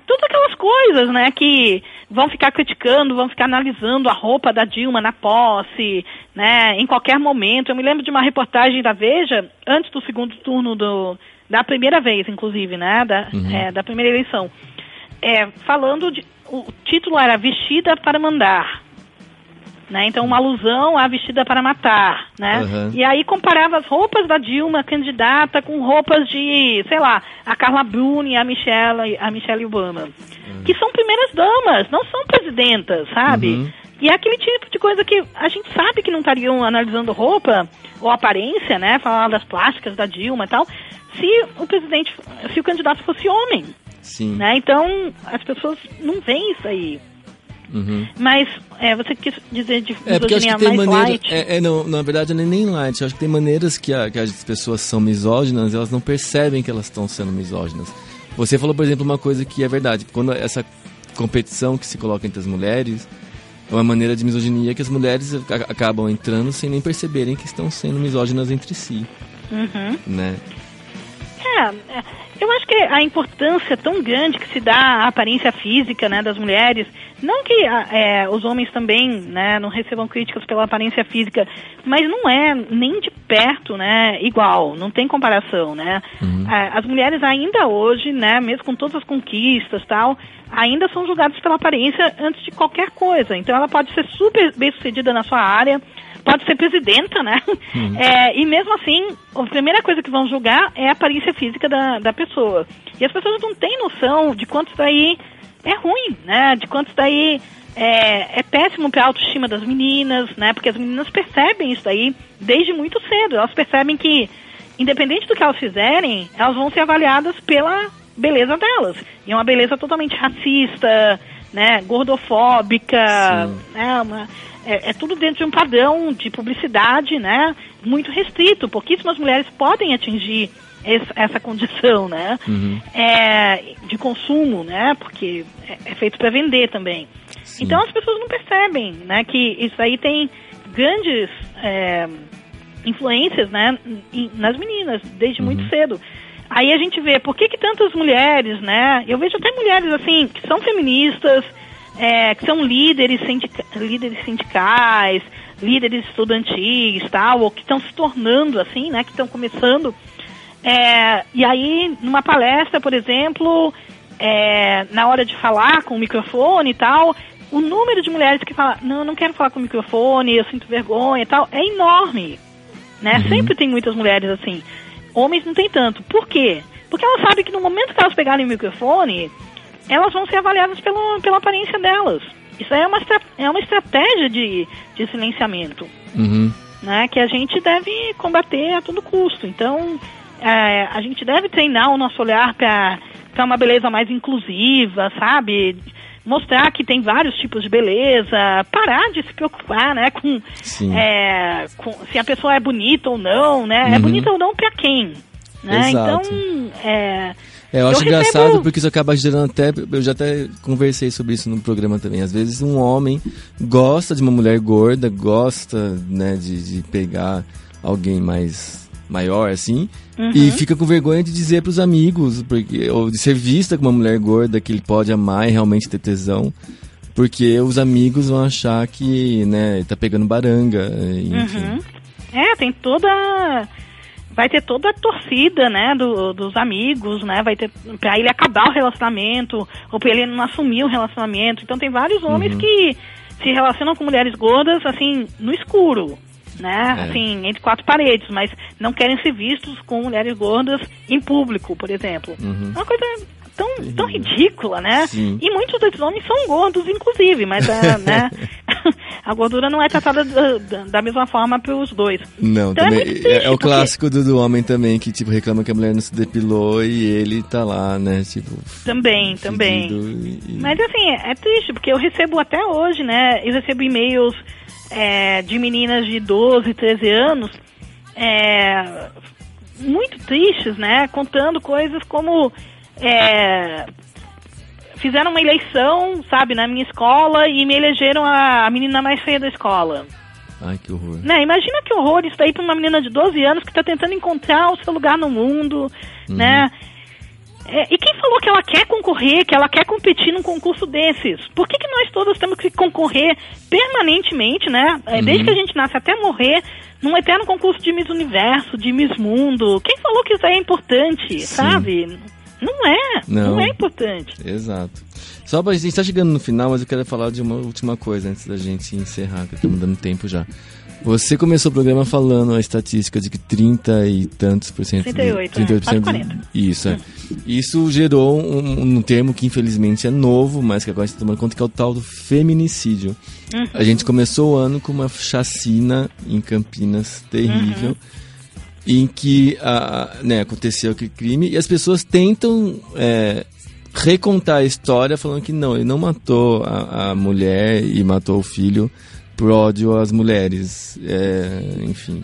todas aquelas coisas, né, que vão ficar criticando, vão ficar analisando a roupa da Dilma na posse, né, em qualquer momento. Eu me lembro de uma reportagem da Veja, antes do segundo turno da primeira vez, inclusive, né, da primeira eleição, falando o título era Vestida para Mandar, né, então uma alusão à Vestida para Matar, né, e aí comparava as roupas da Dilma, candidata, com roupas de, sei lá, a Carla Bruni, a Michelle Obama, que são primeiras damas, não são presidentas, sabe? E é aquele tipo de coisa que a gente sabe que não estariam analisando roupa ou aparência, né, falando das plásticas da Dilma e tal, se o candidato fosse homem. Sim. Né? Então, as pessoas não veem isso aí. Mas você quis dizer de misoginia mais light? Não, na verdade não é nem light. Eu acho que tem maneiras que as pessoas são misóginas, elas não percebem que elas estão sendo misóginas. Você falou, por exemplo, uma coisa que é verdade. Quando essa competição que se coloca entre as mulheres é uma maneira de misoginia que as mulheres acabam entrando sem nem perceberem que estão sendo misóginas entre si. Né? Eu acho que a importância tão grande que se dá à aparência física, né, das mulheres, não que os homens também, né, não recebam críticas pela aparência física, mas não é nem de perto, né, igual, não tem comparação, né. As mulheres ainda hoje, né, mesmo com todas as conquistas e tal, ainda são julgadas pela aparência antes de qualquer coisa. Então ela pode ser super bem sucedida na sua área, pode ser presidenta, né? E mesmo assim, a primeira coisa que vão julgar é a aparência física da pessoa. E as pessoas não têm noção de quanto isso daí é ruim, né? De quanto isso daí é péssimo para a autoestima das meninas, né? Porque as meninas percebem isso daí desde muito cedo. Elas percebem que, independente do que elas fizerem, elas vão ser avaliadas pela beleza delas. E é uma beleza totalmente racista, né? Gordofóbica, né? É tudo dentro de um padrão de publicidade, né, muito restrito. Pouquíssimas mulheres podem atingir essa condição, né, de consumo, né, porque é feito para vender também. Sim. Então as pessoas não percebem, né, que isso aí tem grandes influências, né, nas meninas desde muito cedo. Aí a gente vê por que tantas mulheres, né, eu vejo até mulheres assim que são feministas, que são líderes sindicais, líderes estudantis, tal, ou que estão se tornando assim, né, que estão começando. E aí, numa palestra, por exemplo, na hora de falar com o microfone e tal, o número de mulheres que falam, não, eu não quero falar com o microfone, eu sinto vergonha e tal, é enorme, né? Sempre tem muitas mulheres assim. Homens não tem tanto. Por quê? Porque elas sabem que no momento que elas pegarem o microfone, elas vão ser avaliadas pela aparência delas. Isso aí é uma estratégia de silenciamento, né? Que a gente deve combater a todo custo. Então, a gente deve treinar o nosso olhar para uma beleza mais inclusiva, sabe? Mostrar que tem vários tipos de beleza, parar de se preocupar, né, com se a pessoa é bonita ou não, né? É bonita ou não para quem, né? Exato. Então, eu acho engraçado porque isso acaba gerando eu já até conversei sobre isso no programa também, às vezes um homem gosta de uma mulher gorda, gosta, né, de pegar alguém maior, assim, e fica com vergonha de dizer pros amigos, ou de ser vista como uma mulher gorda que ele pode amar e realmente ter tesão, porque os amigos vão achar que, né, tá pegando baranga, enfim. Vai ter toda a torcida, né, dos amigos, né, vai ter pra ele acabar o relacionamento, ou pra ele não assumir o relacionamento. Então tem vários homens que se relacionam com mulheres gordas, assim, no escuro, né, assim, entre quatro paredes, mas não querem ser vistos com mulheres gordas em público, por exemplo. É uma coisa tão ridícula, né? Sim. E muitos desses homens são gordos, inclusive, mas né, a gordura não é tratada da mesma forma para os dois. Não, então também é o clássico do homem também, que tipo reclama que a mulher não se depilou e ele tá lá, né? Tipo, também. Mas assim, é triste, porque eu recebo até hoje, né? Eu recebo e-mails de meninas de 12, 13 anos muito tristes, né? Contando coisas como fizeram uma eleição, sabe, na minha escola e me elegeram a menina mais feia da escola. Ai, que horror. Né? Imagina que horror isso daí pra uma menina de 12 anos que tá tentando encontrar o seu lugar no mundo, né? E quem falou que ela quer concorrer, que ela quer competir num concurso desses? Por que nós todas temos que concorrer permanentemente, né? Desde que a gente nasce até morrer, num eterno concurso de Miss Universo, de Miss Mundo? Quem falou que isso aí é importante, sabe? Não é importante. Exato. Só pra gente tá chegando no final, mas eu quero falar de uma última coisa antes da gente encerrar, que estamos dando tempo já. Você começou o programa falando a estatística de que 30 e tantos por cento... 38%. Isso, Isso gerou um termo que infelizmente é novo, mas que agora está tomando conta, que é o tal do feminicídio. A gente começou o ano com uma chacina em Campinas terrível, em que aconteceu aquele crime, e as pessoas tentam recontar a história falando que não, ele não matou a mulher e matou o filho por ódio às mulheres, enfim.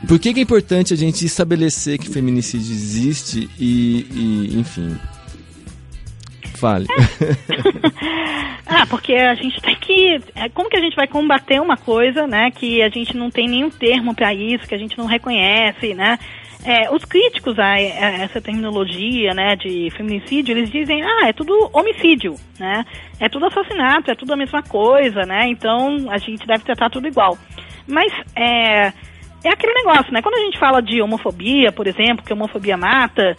Por que é importante a gente estabelecer que feminicídio existe e enfim, fale. Porque a gente tem que... Como que a gente vai combater uma coisa, né, que a gente não tem nenhum termo para isso, que a gente não reconhece, né? Os críticos a essa terminologia, né, de feminicídio, eles dizem, é tudo homicídio, né? É tudo assassinato, é tudo a mesma coisa, né? Então a gente deve tratar tudo igual. Mas é aquele negócio, né? Quando a gente fala de homofobia, por exemplo, que a homofobia mata,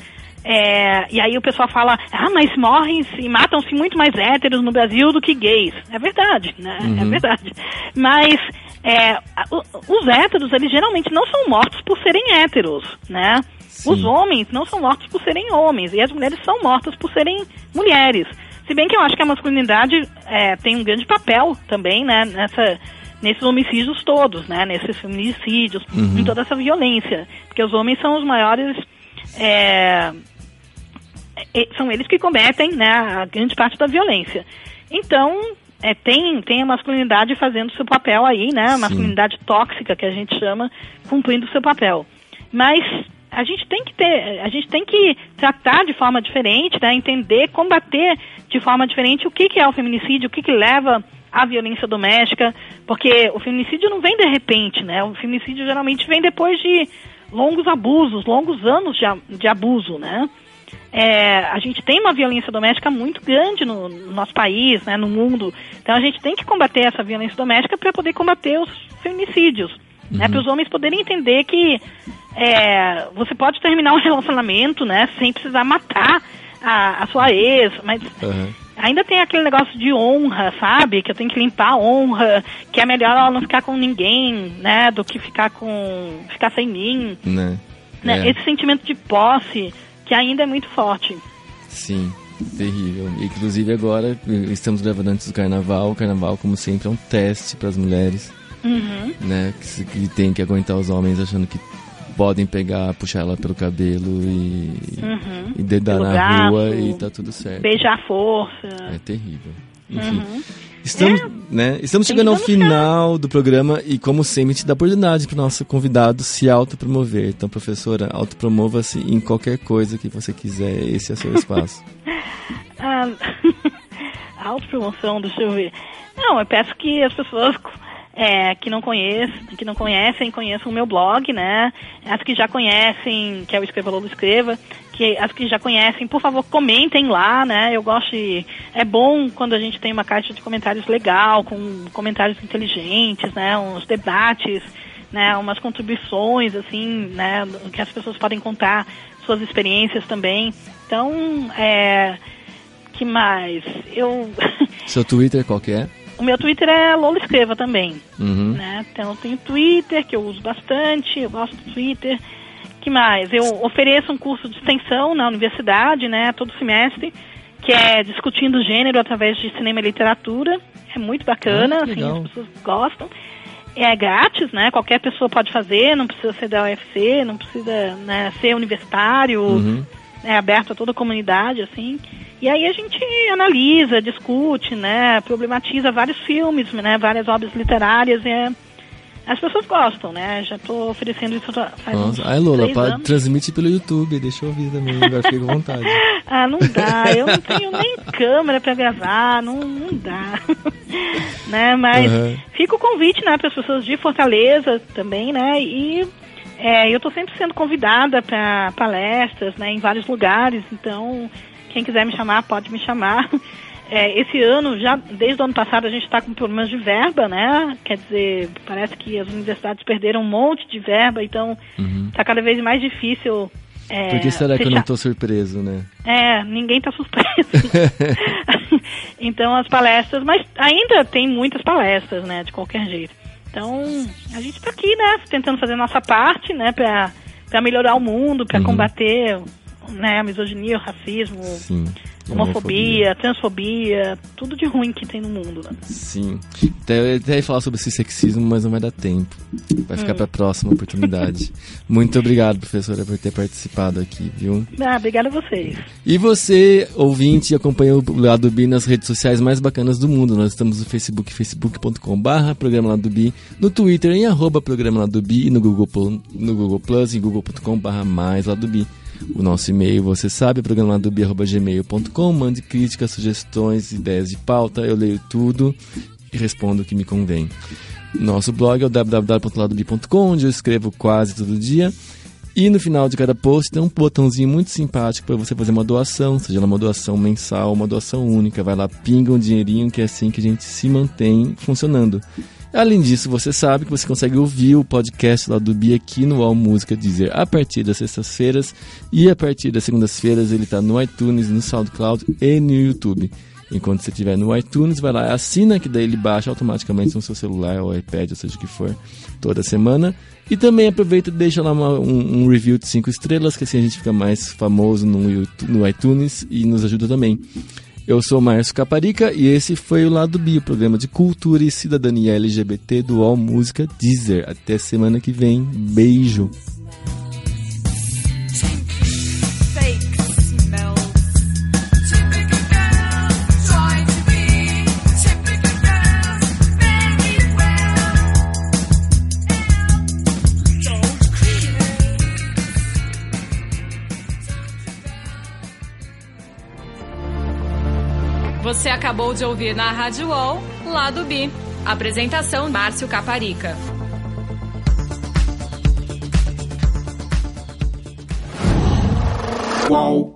e aí o pessoal fala, mas morrem e matam-se muito mais héteros no Brasil do que gays. É verdade, né? É verdade. Mas os héteros, eles geralmente não são mortos por serem héteros, né? Sim. Os homens não são mortos por serem homens, e as mulheres são mortas por serem mulheres. Se bem que eu acho que a masculinidade tem um grande papel também, né? Nesses homicídios todos, né? Nesses feminicídios, em toda essa violência. Porque os homens são os maiores... são eles que cometem, né, a grande parte da violência. Então, tem a masculinidade fazendo o seu papel aí, né? A masculinidade tóxica, que a gente chama, cumprindo o seu papel. Mas a gente tem que tratar de forma diferente, né? Entender, combater de forma diferente o que é o feminicídio, o que leva à violência doméstica, porque o feminicídio não vem de repente, né? O feminicídio geralmente vem depois de longos abusos, longos anos de abuso, né? a gente tem uma violência doméstica muito grande no nosso país, né, no mundo. Então a gente tem que combater essa violência doméstica para poder combater os feminicídios, né, para os homens poderem entender que você pode terminar um relacionamento, né, sem precisar matar a sua ex, mas ainda tem aquele negócio de honra, sabe? Que eu tenho que limpar a honra, que é melhor ela não ficar com ninguém, né, do que ficar sem mim. Né? Esse sentimento de posse que ainda é muito forte. Sim, terrível. Inclusive agora estamos gravando antes do carnaval. O carnaval, como sempre, é um teste para as mulheres, né? Que tem que aguentar os homens achando que podem pegar, puxar ela pelo cabelo e dedar na braço, rua e tá tudo certo. Beijar a força. É terrível. Enfim. Estamos chegando ao final do programa e, como sempre, a gente dá oportunidade para o nosso convidado se autopromover. Então, professora, autopromova-se em qualquer coisa que você quiser. Esse é o seu espaço. Autopromoção, deixa eu ver. Não, eu peço que as pessoas que não conhecem, conheçam o meu blog, né? As que já conhecem, que é o Escreva Lobo Escreva, as que já conhecem, por favor, comentem lá, né? Eu gosto é bom quando a gente tem uma caixa de comentários legal, com comentários inteligentes, né? Uns debates, né? Umas contribuições, assim, né? Que as pessoas podem contar suas experiências também. Então, que mais? Seu Twitter qual que é? O meu Twitter é Lola Escreva também, né? Então eu tenho Twitter, que eu uso bastante, eu gosto do Twitter. Que mais? Eu ofereço um curso de extensão na universidade, né, todo semestre, que é discutindo gênero através de cinema e literatura. É muito bacana, assim, as pessoas gostam. É grátis, né? Qualquer pessoa pode fazer, não precisa ser da UFC, não precisa, né, ser universitário, é aberto a toda a comunidade, assim. E aí a gente analisa, discute, né, problematiza vários filmes, né, várias obras literárias, as pessoas gostam, né, já estou oferecendo isso faz uns 3 Lola, transmite pelo YouTube, deixa eu ouvir também, agora fiquei com vontade. Não dá, eu não tenho nem câmera para gravar, não dá, né, mas fica o convite, né, para as pessoas de Fortaleza também, né, e eu estou sempre sendo convidada para palestras, né, em vários lugares, então quem quiser me chamar, pode me chamar. Esse ano, desde o ano passado, a gente está com problemas de verba, né? Quer dizer, parece que as universidades perderam um monte de verba, então está cada vez mais difícil. Por que será que eu não estou surpreso, né? Ninguém está surpreso. Então, as palestras, mas ainda tem muitas palestras, né? De qualquer jeito. Então, a gente está aqui, né? Tentando fazer a nossa parte, né? Para melhorar o mundo, para combater, né, a misoginia, o racismo, homofobia, transfobia, tudo de ruim que tem no mundo, né? Sim. Até ia falar sobre esse sexismo, mas não vai dar tempo. Vai ficar para a próxima oportunidade. Muito obrigado, professora, por ter participado aqui, viu? Obrigada a vocês. E você, ouvinte, acompanha o Lado B nas redes sociais mais bacanas do mundo. Nós estamos no Facebook, facebook.com/Programa Lado B, no Twitter em @Programa Lado B e no Google Plus em google.com/MaisLadoB. O nosso e-mail, você sabe, programaladobia@gmail.com. Mande críticas, sugestões, ideias de pauta, eu leio tudo e respondo o que me convém. Nosso blog é o www.ladob.com, onde eu escrevo quase todo dia. E no final de cada post tem um botãozinho muito simpático para você fazer uma doação, seja uma doação mensal, uma doação única. Vai lá, pinga um dinheirinho, que é assim que a gente se mantém funcionando. Além disso, você sabe que você consegue ouvir o podcast lá do Bi aqui no All Música Deezer a partir das sextas-feiras, e a partir das segundas-feiras ele está no iTunes, no SoundCloud e no YouTube. Enquanto você estiver no iTunes, vai lá, assina, que daí ele baixa automaticamente no seu celular ou iPad, ou seja o que for, toda semana. E também aproveita e deixa lá um review de 5 estrelas, que assim a gente fica mais famoso no iTunes e nos ajuda também. Eu sou o Márcio Caparica e esse foi o Lado B, o programa de cultura e cidadania LGBT do All Música Deezer. Até semana que vem. Beijo. Você acabou de ouvir na Rádio UOL, Lado B. Apresentação, Márcio Caparica. UOL.